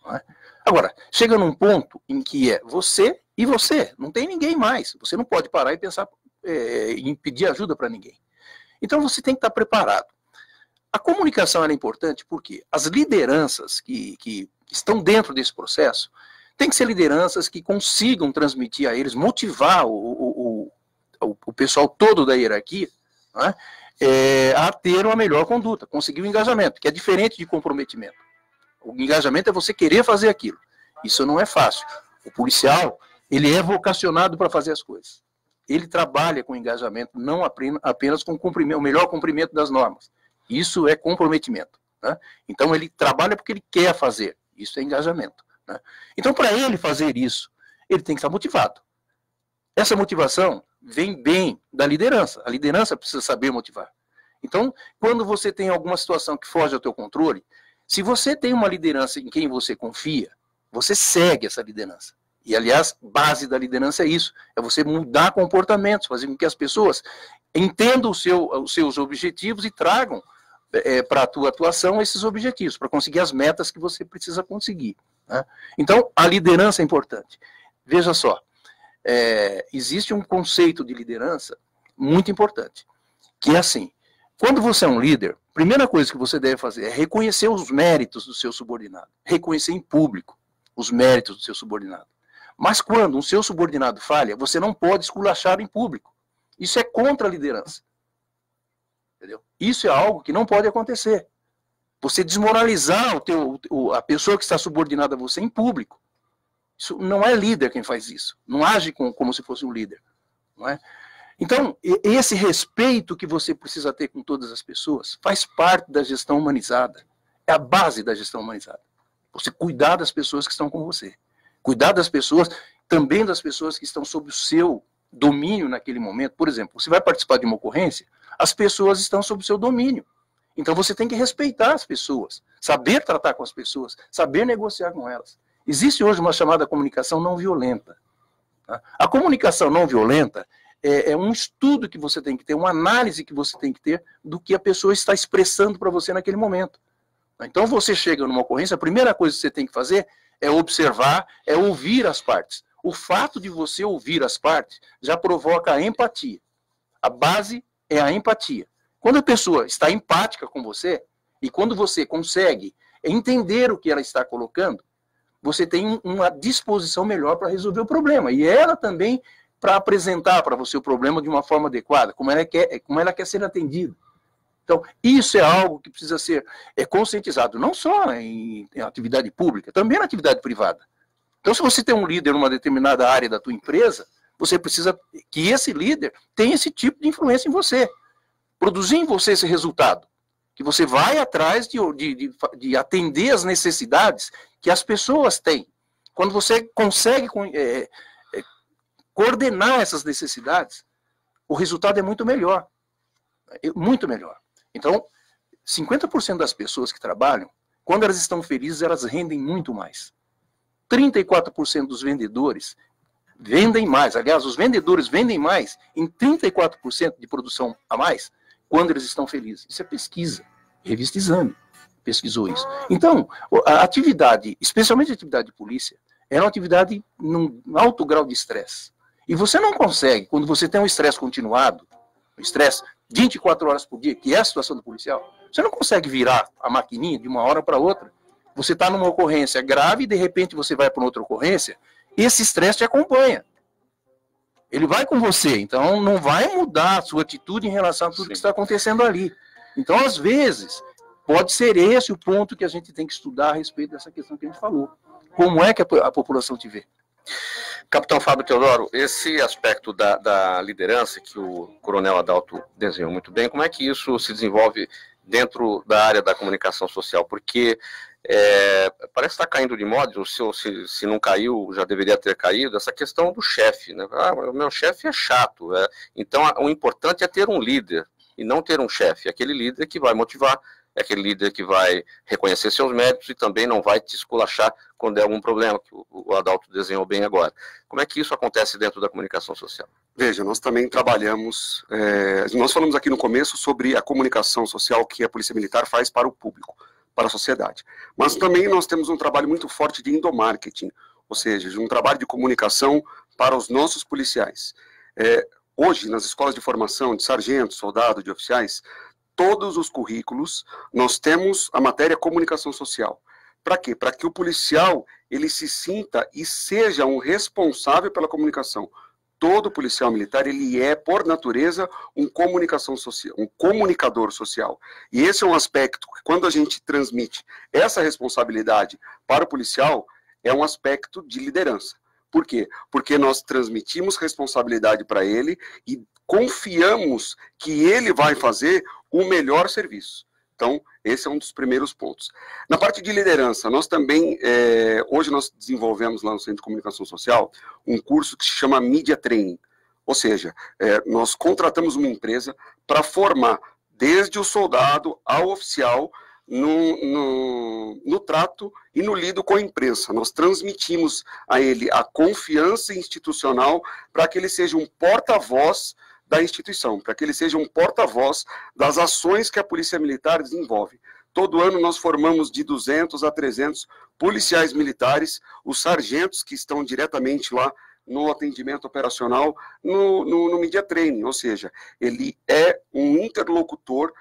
não é? Agora, chega num ponto em que é você e você, não tem ninguém mais. Você não pode parar e pensar em pedir ajuda para ninguém. Então você tem que estar preparado. A comunicação é importante porque as lideranças que estão dentro desse processo tem que ser lideranças que consigam transmitir a eles, motivar o pessoal todo da hierarquia, não é? A ter uma melhor conduta, conseguir o engajamento, que é diferente de comprometimento. O engajamento é você querer fazer aquilo. Isso não é fácil. O policial, ele é vocacionado para fazer as coisas. Ele trabalha com engajamento, não apenas com o melhor cumprimento das normas. Isso é comprometimento, né? Então ele trabalha porque ele quer fazer. Isso é engajamento, né? Então para ele fazer isso, ele tem que estar motivado. Essa motivação vem bem da liderança. A liderança precisa saber motivar. Então, quando você tem alguma situação que foge ao teu controle, se você tem uma liderança em quem você confia, você segue essa liderança. E, aliás, base da liderança é isso. É você mudar comportamentos, fazer com que as pessoas entendam os seus objetivos e tragam para a tua atuação esses objetivos, para conseguir as metas que você precisa conseguir, né? Então, a liderança é importante. Veja só. Existe um conceito de liderança muito importante, que é assim: quando você é um líder, a primeira coisa que você deve fazer é reconhecer os méritos do seu subordinado, reconhecer em público os méritos do seu subordinado. Mas quando um seu subordinado falha, você não pode esculachar em público. Isso é contra a liderança. Entendeu? Isso é algo que não pode acontecer. Você desmoralizar a pessoa que está subordinada a você em público. Isso não é líder quem faz isso. Não age como se fosse um líder, não é? Então, esse respeito que você precisa ter com todas as pessoas faz parte da gestão humanizada. É a base da gestão humanizada. Você cuidar das pessoas que estão com você. Cuidar das pessoas, também das pessoas que estão sob o seu domínio naquele momento. Por exemplo, você vai participar de uma ocorrência, as pessoas estão sob o seu domínio. Então você tem que respeitar as pessoas, saber tratar com as pessoas, saber negociar com elas. Existe hoje uma chamada comunicação não violenta, tá? A comunicação não violenta é um estudo que você tem que ter, uma análise que você tem que ter do que a pessoa está expressando para você naquele momento. Então você chega numa ocorrência, a primeira coisa que você tem que fazer é observar, é ouvir as partes. O fato de você ouvir as partes já provoca a empatia. A base é a empatia. Quando a pessoa está empática com você, e quando você consegue entender o que ela está colocando, você tem uma disposição melhor para resolver o problema. E ela também para apresentar para você o problema de uma forma adequada, como ela quer ser atendida. Então, isso é algo que precisa ser conscientizado, não só em atividade pública, também na atividade privada. Então, se você tem um líder numa determinada área da tua empresa, você precisa que esse líder tenha esse tipo de influência em você, produzir em você esse resultado. que você vai atrás de atender as necessidades que as pessoas têm. Quando você consegue coordenar essas necessidades, o resultado é muito melhor. Muito melhor. Então, 50% das pessoas que trabalham, quando elas estão felizes, elas rendem muito mais. 34% dos vendedores vendem mais. Aliás, os vendedores vendem mais em 34% de produção a mais quando eles estão felizes. Isso é pesquisa. Revista Exame pesquisou isso. Então, a atividade, especialmente a atividade de polícia, é uma atividade num alto grau de estresse. E você não consegue, quando você tem um estresse continuado, um estresse 24 horas por dia, que é a situação do policial, você não consegue virar a maquininha de uma hora para outra. Você está numa ocorrência grave e de repente você vai para outra ocorrência, esse estresse te acompanha. Ele vai com você, então não vai mudar a sua atitude em relação a tudo que está acontecendo ali. Então, às vezes, pode ser esse o ponto que a gente tem que estudar a respeito dessa questão que a gente falou. Como é que a população te vê? Capitão Fábio Teodoro, esse aspecto da liderança que o Coronel Adalto desenhou muito bem, como é que isso se desenvolve dentro da área da comunicação social? Porque parece estar caindo de moda, se não caiu, já deveria ter caído, essa questão do chefe, né? O meu chefe é chato. Então, o importante é ter um líder e não ter um chefe. Aquele líder que vai motivar, é aquele líder que vai reconhecer seus méritos e também não vai te esculachar quando é algum problema, que o Adalto desenhou bem agora. Como é que isso acontece dentro da comunicação social? Veja, nós também trabalhamos, nós falamos aqui no começo sobre a comunicação social que a Polícia Militar faz para o público, para a sociedade. Mas também nós temos um trabalho muito forte de endomarketing, ou seja, de um trabalho de comunicação para os nossos policiais. Hoje, nas escolas de formação de sargento, soldado, de oficiais, todos os currículos, nós temos a matéria comunicação social. Para quê? Para que o policial, ele se sinta e seja um responsável pela comunicação. Todo policial militar, ele é, por natureza, um comunicador social. E esse é um aspecto que, quando a gente transmite essa responsabilidade para o policial, é um aspecto de liderança. Por quê? Porque nós transmitimos responsabilidade para ele e confiamos que ele vai fazer o melhor serviço. Então, esse é um dos primeiros pontos. Na parte de liderança, nós também, hoje nós desenvolvemos lá no Centro de Comunicação Social um curso que se chama Media Training. Ou seja, nós contratamos uma empresa para formar desde o soldado ao oficial no trato e no lido com a imprensa. Nós transmitimos a ele a confiança institucional para que ele seja um porta-voz da instituição, para que ele seja um porta-voz das ações que a Polícia Militar desenvolve. Todo ano nós formamos de 200 a 300 policiais militares, os sargentos que estão diretamente lá no atendimento operacional, no Media Training, ou seja, ele é um interlocutor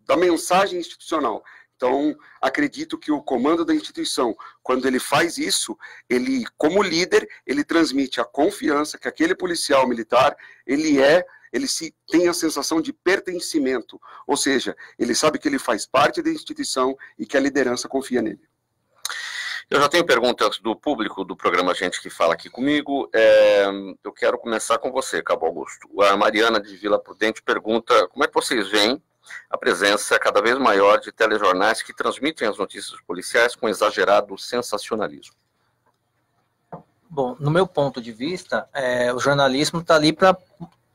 da mensagem institucional. Então, acredito que o comando da instituição, quando ele faz isso, ele, como líder, ele transmite a confiança que aquele policial militar, ele tem a sensação de pertencimento, ou seja, ele sabe que ele faz parte da instituição e que a liderança confia nele. Eu já tenho perguntas do público do programa Gente que Fala aqui comigo. Eu quero começar com você, Cabo Augusto. A Mariana de Vila Prudente pergunta como é que vocês veem a presença cada vez maior de telejornais que transmitem as notícias policiais com exagerado sensacionalismo. Bom, no meu ponto de vista, o jornalismo está ali para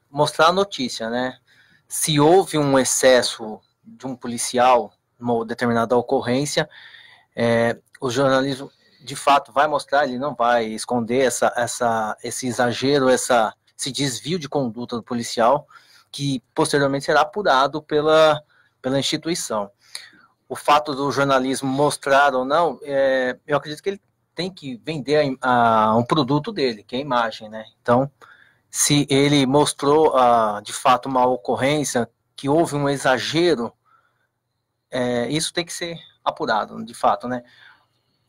mostrar a notícia, né? Se houve um excesso de um policial numa determinada ocorrência, o jornalismo, de fato, vai mostrar, ele não vai esconder esse exagero, esse desvio de conduta do policial, que posteriormente será apurado pela instituição. O fato do jornalismo mostrar ou não, eu acredito que ele tem que vender um produto dele, que é a imagem, né? Então, se ele mostrou de fato uma ocorrência, que houve um exagero, isso tem que ser apurado, de fato, né?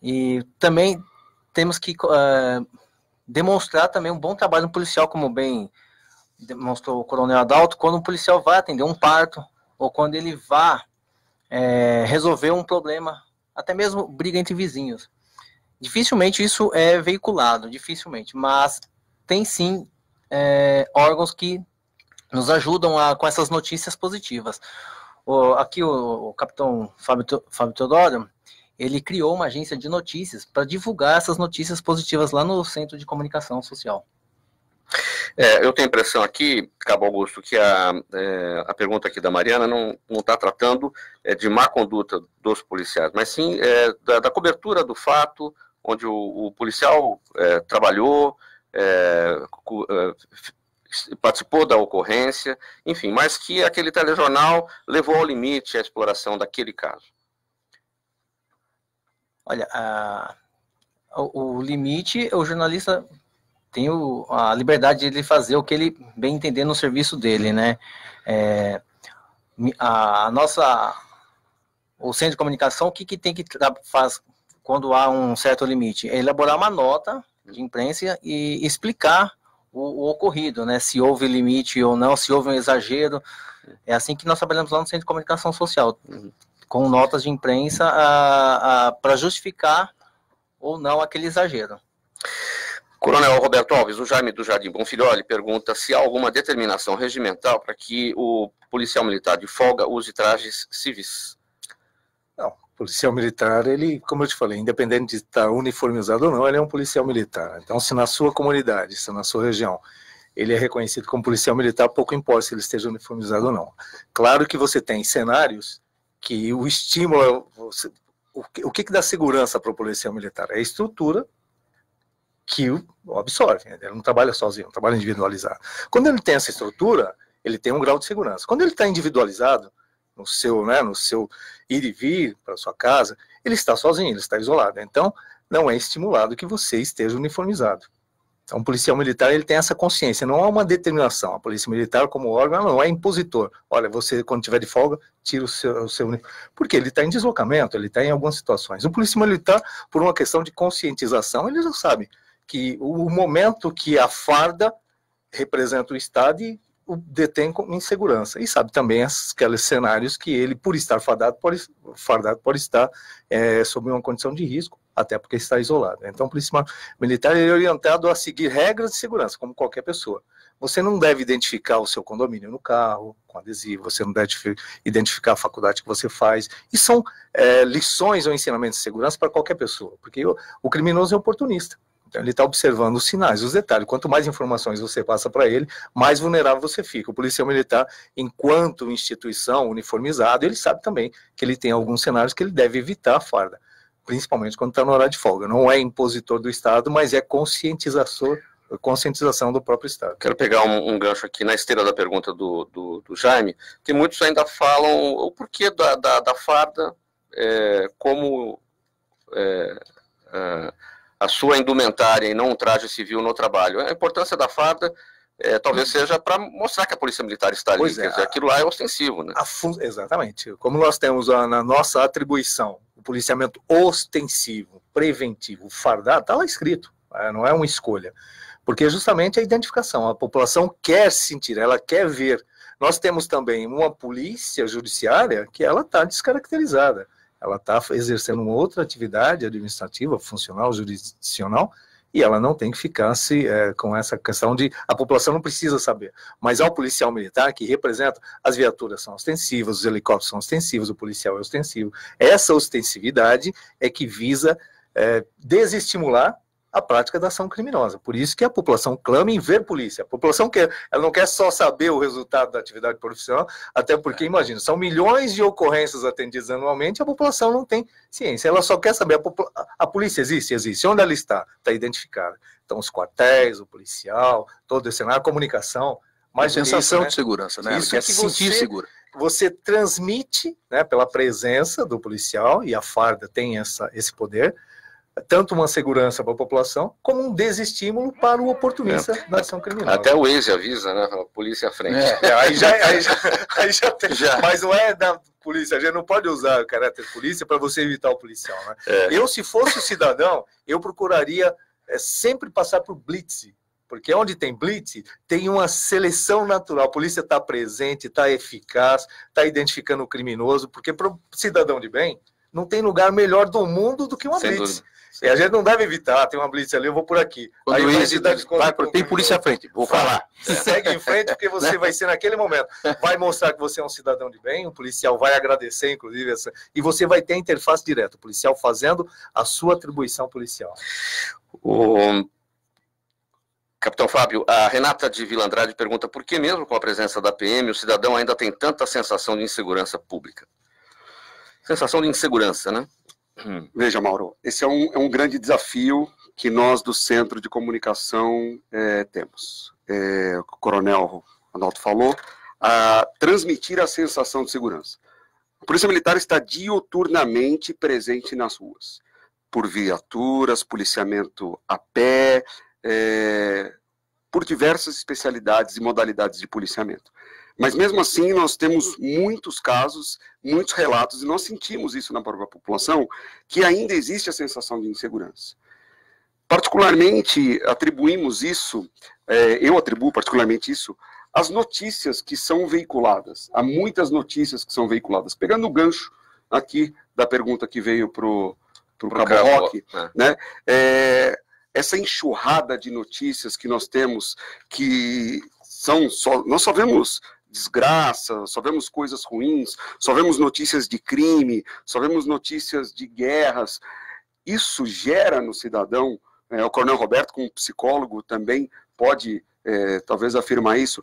E também temos que demonstrar também um bom trabalho no policial, como bem demonstrou o Coronel Adalto, quando um policial vai atender um parto, ou quando ele vai resolver um problema, até mesmo briga entre vizinhos. Dificilmente isso é veiculado, dificilmente, mas tem sim órgãos que nos ajudam com essas notícias positivas. Aqui o capitão Fábio Teodoro, ele criou uma agência de notícias para divulgar essas notícias positivas lá no Centro de Comunicação Social. Eu tenho a impressão aqui, Cabo Augusto, que a pergunta aqui da Mariana não está tratando de má conduta dos policiais, mas sim da cobertura do fato, onde o policial trabalhou, participou da ocorrência, enfim, mas que aquele telejornal levou ao limite a exploração daquele caso. Olha, o limite, o jornalista tem a liberdade de fazer o que ele bem entender no serviço dele, né? O Centro de Comunicação, o que tem que fazer quando há um certo limite? É elaborar uma nota de imprensa e explicar o ocorrido, né? Se houve limite ou não, se houve um exagero. É assim que nós trabalhamos lá no Centro de Comunicação Social, com notas de imprensa para justificar ou não aquele exagero. Coronel Roberto Alves, o Jaime do Jardim Bonfilholi, pergunta se há alguma determinação regimental para que o policial militar de folga use trajes civis. Não, o policial militar, ele, como eu te falei, independente de estar uniformizado ou não, ele é um policial militar. Então, se na sua comunidade, se na sua região, ele é reconhecido como policial militar, pouco importa se ele esteja uniformizado ou não. Claro que você tem cenários que o estímulo... O que dá segurança para o policial militar? É a estrutura que o absorve. Ele não trabalha sozinho, não trabalha individualizado. Quando ele tem essa estrutura, ele tem um grau de segurança. Quando ele está individualizado, no seu ir e vir para sua casa, ele está sozinho, ele está isolado. Então, não é estimulado que você esteja uniformizado. Então, o policial militar, ele tem essa consciência, não há uma determinação. A polícia militar, como órgão, não é impositor. Olha, você, quando tiver de folga, tira o seu uniforme. Porque ele está em deslocamento, ele está em algumas situações. O polícia militar, por uma questão de conscientização, ele já sabe que o momento que a farda representa o Estado e o detém com insegurança. E sabe também aqueles cenários que ele, por estar fardado, pode estar sob uma condição de risco, até porque está isolado. Então, o policial militar é orientado a seguir regras de segurança, como qualquer pessoa. Você não deve identificar o seu condomínio no carro, com adesivo, você não deve identificar a faculdade que você faz. E são lições ou ensinamentos de segurança para qualquer pessoa, porque o criminoso é oportunista. Então, ele está observando os sinais, os detalhes. Quanto mais informações você passa para ele, mais vulnerável você fica. O policial militar, enquanto instituição uniformizada, ele sabe também que ele tem alguns cenários que ele deve evitar a farda, principalmente quando está no horário de folga. Não é impositor do Estado, mas é conscientização do próprio Estado. Quero pegar um gancho aqui na esteira da pergunta do Jaime, que muitos ainda falam o porquê da farda como a sua indumentária e não um traje civil no trabalho. A importância da farda talvez seja para mostrar que a polícia militar está ali, quer dizer, aquilo lá é ostensivo, né? Exatamente. Como nós temos na nossa atribuição o policiamento ostensivo, preventivo, fardado, está lá escrito, não é uma escolha. Porque justamente a identificação, a população quer sentir, ela quer ver. Nós temos também uma polícia judiciária que ela está descaracterizada. Ela está exercendo uma outra atividade administrativa, funcional, jurisdicional, e ela não tem que ficar com essa questão de a população não precisa saber. Mas há o policial militar que representa, as viaturas são ostensivas, os helicópteros são ostensivos, o policial é ostensivo. Essa ostensividade é que visa desestimular a prática da ação criminosa. Por isso que a população clama em ver polícia. A população ela não quer só saber o resultado da atividade profissional, até porque, imagina, são milhões de ocorrências atendidas anualmente, a população não tem ciência. Ela só quer saber, a polícia existe. Onde ela está? Está identificada. Então, os quartéis, o policial, todo esse cenário, a comunicação. Mas a sensação de segurança, né? Isso é que se sentir seguro. Você transmite, né, pela presença do policial, e a farda tem esse poder, tanto uma segurança para a população, como um desestímulo para o oportunista da ação criminosa. Até o Waze avisa, né? A polícia à frente. Aí já tem. Mas não é da polícia, a gente não pode usar o caráter polícia para você evitar o policial, né? Eu, se fosse cidadão, eu procuraria sempre passar por blitz, porque onde tem blitz, tem uma seleção natural. A polícia está presente, está eficaz, está identificando o criminoso, porque para o cidadão de bem, não tem lugar melhor do mundo do que uma blitz. E a gente não deve evitar, tem uma blitz ali, eu vou por aqui. Quando Aí tem polícia à frente, vou falar. Segue em frente, porque você vai ser naquele momento. Vai mostrar que você é um cidadão de bem, o policial vai agradecer, inclusive, e você vai ter a interface direta, o policial fazendo a sua atribuição policial. Capitão Fábio, a Renata de Vila Andrade pergunta por que mesmo com a presença da PM o cidadão ainda tem tanta sensação de insegurança pública? Sensação de insegurança, né? Veja, Mauro, esse é um grande desafio que nós do Centro de Comunicação temos. O Coronel Adalto falou, a transmitir a sensação de segurança. A Polícia Militar está diuturnamente presente nas ruas, por viaturas, policiamento a pé, por diversas especialidades e modalidades de policiamento. Mas mesmo assim nós temos muitos casos, muitos relatos, e nós sentimos isso na própria população, que ainda existe a sensação de insegurança. Particularmente atribuímos isso, eu atribuo particularmente isso, às notícias que são veiculadas. Há muitas notícias que são veiculadas. Pegando o gancho aqui da pergunta que veio para o Cabo Roque, né? Essa enxurrada de notícias que nós temos, que nós só vemos desgraça, só vemos coisas ruins, só vemos notícias de crime, só vemos notícias de guerras. Isso gera no cidadão, o Coronel Roberto, como psicólogo, também pode talvez afirmar isso,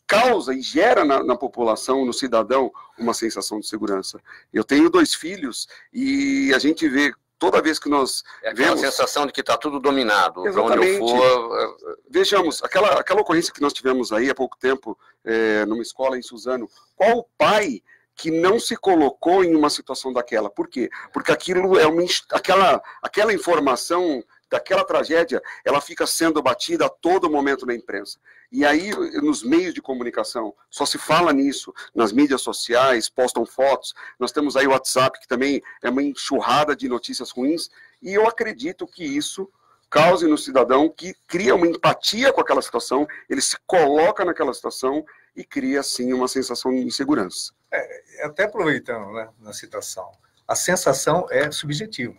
causa e gera na população, no cidadão, uma sensação de segurança. Eu tenho 2 filhos e a gente vê, toda vez que nós vemos a sensação de que está tudo dominado. Exatamente. Onde eu for... Vejamos, aquela ocorrência que nós tivemos aí há pouco tempo, numa escola em Suzano, qual o pai que não se colocou em uma situação daquela? Por quê? Porque aquilo aquela informação daquela tragédia, ela fica sendo batida a todo momento na imprensa. E aí, nos meios de comunicação, só se fala nisso, nas mídias sociais, postam fotos, nós temos aí o WhatsApp, que também é uma enxurrada de notícias ruins, e eu acredito que isso cause no cidadão que cria uma empatia com aquela situação, ele se coloca naquela situação e cria, assim, uma sensação de insegurança. Até aproveitando, né, na citação, a sensação é subjetiva.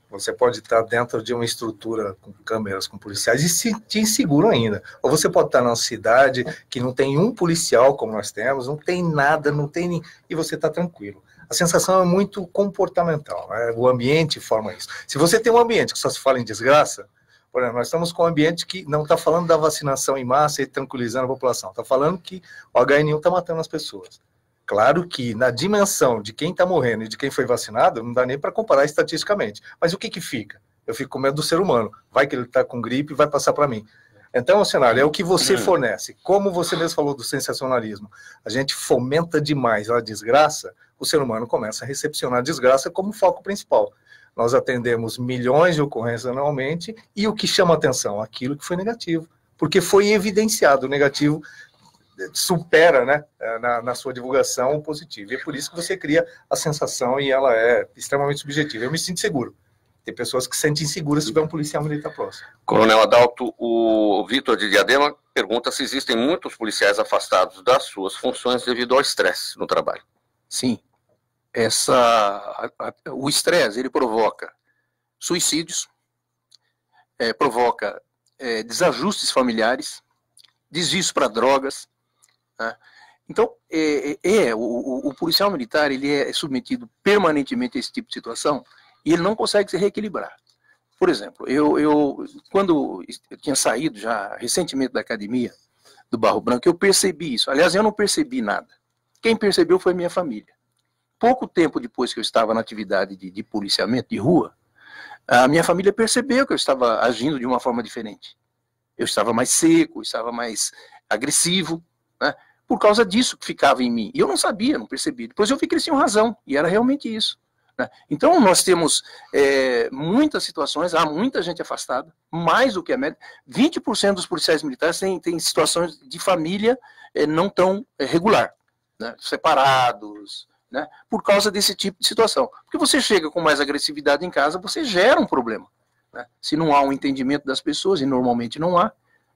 Você pode estar dentro de uma estrutura com câmeras, com policiais e se sentir inseguro ainda. Ou você pode estar numa cidade que não tem um policial, como nós temos, não tem nada, não tem nem... e você está tranquilo. A sensação é muito comportamental, né? O ambiente forma isso. Se você tem um ambiente que só se fala em desgraça, por exemplo, nós estamos com um ambiente que não está falando da vacinação em massa e tranquilizando a população, está falando que o HN1 está matando as pessoas. Claro que na dimensão de quem está morrendo e de quem foi vacinado, não dá nem para comparar estatisticamente. Mas o que fica? Eu fico com medo do ser humano. Vai que ele está com gripe e vai passar para mim. Então, o cenário é o que você fornece. Como você mesmo falou do sensacionalismo, a gente fomenta demais a desgraça, o ser humano começa a recepcionar a desgraça como foco principal. Nós atendemos milhões de ocorrências anualmente e o que chama atenção? Aquilo que foi negativo. Porque foi evidenciado o negativo, supera, né, na sua divulgação o positivo. E é por isso que você cria a sensação e ela é extremamente subjetiva. Eu me sinto seguro. Tem pessoas que se sentem inseguras se tiver um policial militar próximo. Coronel Adalto, o Vitor de Diadema pergunta se existem muitos policiais afastados das suas funções devido ao estresse no trabalho. Sim. O estresse, ele provoca suicídios, provoca desajustes familiares, desvios para drogas. Então, o policial militar ele é submetido permanentemente a esse tipo de situação e ele não consegue se reequilibrar. Por exemplo, quando eu tinha saído já recentemente da academia do Barro Branco, eu percebi isso. Aliás, eu não percebi nada. Quem percebeu foi minha família. Pouco tempo depois que eu estava na atividade de policiamento de rua, a minha família percebeu que eu estava agindo de uma forma diferente. Eu estava mais seco, eu estava mais agressivo, né? Por causa disso que ficava em mim. E eu não sabia, não percebi. Depois eu vi que eles tinham razão, e era realmente isso. Né? Então nós temos muitas situações, há muita gente afastada, mais do que a média. 20% dos policiais militares têm situações de família não tão regular, né? Separados, né? Por causa desse tipo de situação. Porque você chega com mais agressividade em casa, você gera um problema. Né? Se não há um entendimento das pessoas, e normalmente não há,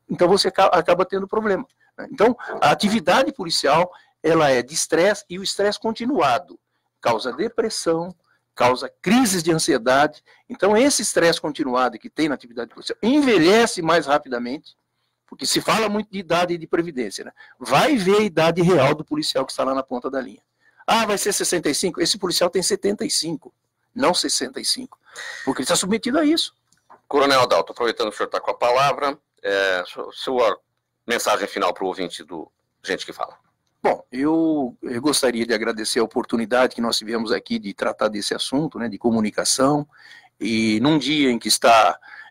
então você acaba tendo problema. Então, a atividade policial, ela é de estresse, e o estresse continuado causa depressão, causa crises de ansiedade. Então, esse estresse continuado que tem na atividade policial envelhece mais rapidamente, porque se fala muito de idade e de previdência, né? Vai ver a idade real do policial que está lá na ponta da linha. Ah, vai ser 65? Esse policial tem 75, não 65, porque ele está submetido a isso. Coronel Adalto, aproveitando que o senhor está com a palavra, sua mensagem final para o ouvinte do Gente que Fala. Bom, eu gostaria de agradecer a oportunidade que nós tivemos aqui de tratar desse assunto, né, de comunicação, e num dia em que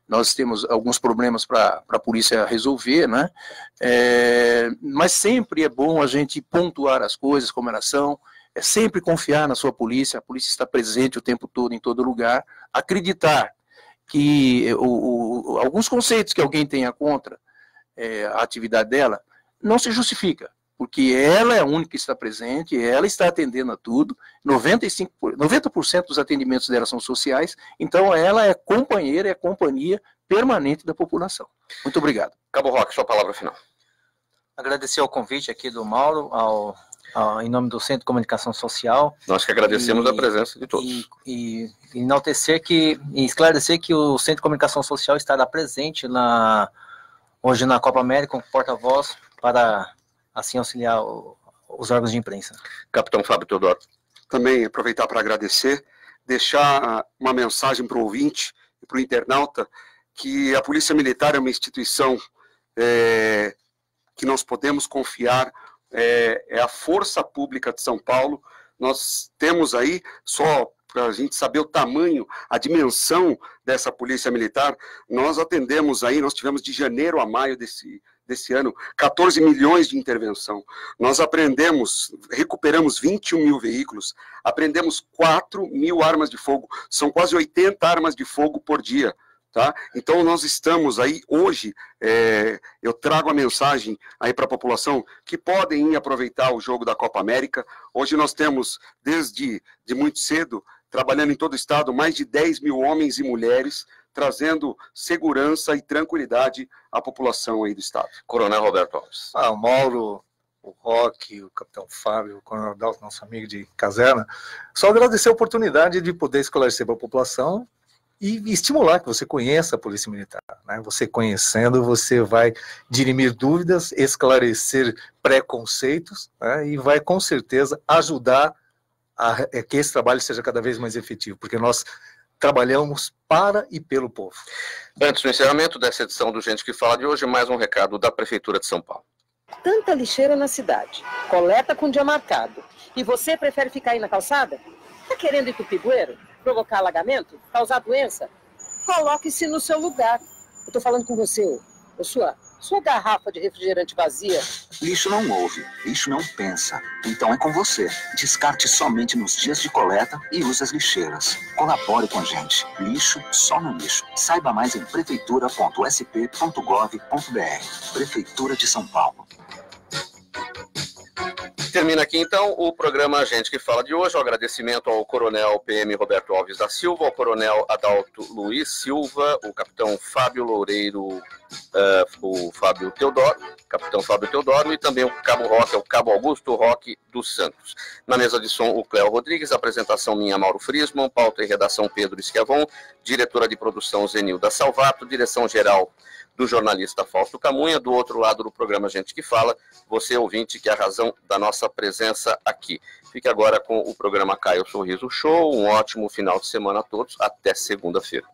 nós temos alguns problemas para a polícia resolver, né, mas sempre é bom a gente pontuar as coisas como elas são, é sempre confiar na sua polícia, a polícia está presente o tempo todo, em todo lugar, acreditar que alguns conceitos que alguém tenha contra a atividade dela, não se justifica, porque ela é a única que está presente, ela está atendendo a tudo, 90% dos atendimentos dela são sociais, então ela é companheira, é companhia permanente da população. Muito obrigado. Cabo Roque, sua palavra final. Agradecer o convite aqui do Mauro, em nome do Centro de Comunicação Social. Nós que agradecemos a presença de todos. E enaltecer e esclarecer que o Centro de Comunicação Social estará presente hoje na Copa América, com porta-voz, para assim auxiliar os órgãos de imprensa. Capitão Fábio Teodoro. Também aproveitar para agradecer, deixar uma mensagem para o ouvinte e para o internauta, que a Polícia Militar é uma instituição que nós podemos confiar, é a força pública de São Paulo. Nós temos aí, só para a gente saber o tamanho, a dimensão dessa Polícia Militar, nós atendemos aí, nós tivemos de janeiro a maio desse ano, 14 milhões de intervenção. Nós recuperamos 21 mil veículos, apreendemos 4 mil armas de fogo, são quase 80 armas de fogo por dia. Tá? Então nós estamos aí, hoje, eu trago a mensagem aí para a população que podem ir aproveitar o jogo da Copa América. Hoje nós temos, desde muito cedo, trabalhando em todo o estado, mais de 10 mil homens e mulheres, trazendo segurança e tranquilidade à população aí do estado. Coronel Roberto Alves. O Mauro, o Roque, o Capitão Fábio, o Coronel Adalto, nosso amigo de caserna, só agradecer a oportunidade de poder esclarecer para a população e estimular que você conheça a Polícia Militar, né? Você conhecendo, você vai dirimir dúvidas, esclarecer preconceitos, né? E vai com certeza ajudar a que esse trabalho seja cada vez mais efetivo, porque nós trabalhamos para e pelo povo. Antes do encerramento dessa edição do Gente que Fala de hoje, mais um recado da Prefeitura de São Paulo. Tanta lixeira na cidade, coleta com dia marcado, e você prefere ficar aí na calçada? Tá querendo entupir bueiro? Provocar alagamento? Causar doença? Coloque-se no seu lugar. Eu tô falando com você, sua garrafa de refrigerante vazia. Lixo não ouve, lixo não pensa. Então é com você. Descarte somente nos dias de coleta e use as lixeiras. Colabore com a gente. Lixo só no lixo. Saiba mais em prefeitura.sp.gov.br. Prefeitura de São Paulo. Termina aqui, então, o programa Gente que Fala de hoje. O agradecimento ao Coronel PM Roberto Alves da Silva, ao Coronel Adalto Luiz Silva, o Capitão Fábio Loureiro, o Fábio Teodoro, Capitão Fábio Teodoro, e também o Cabo Roque, o Cabo Augusto Roque dos Santos. Na mesa de som, o Cléo Rodrigues, apresentação minha, Mauro Frisman, pauta e redação Pedro Esquiavon, diretora de produção Zenilda Salvato, direção-geral do jornalista Fausto Camunha. Do outro lado do programa Gente que Fala, você ouvinte, que é a razão da nossa presença aqui. Fique agora com o programa Caio Sorriso Show. Um ótimo final de semana a todos. Até segunda-feira.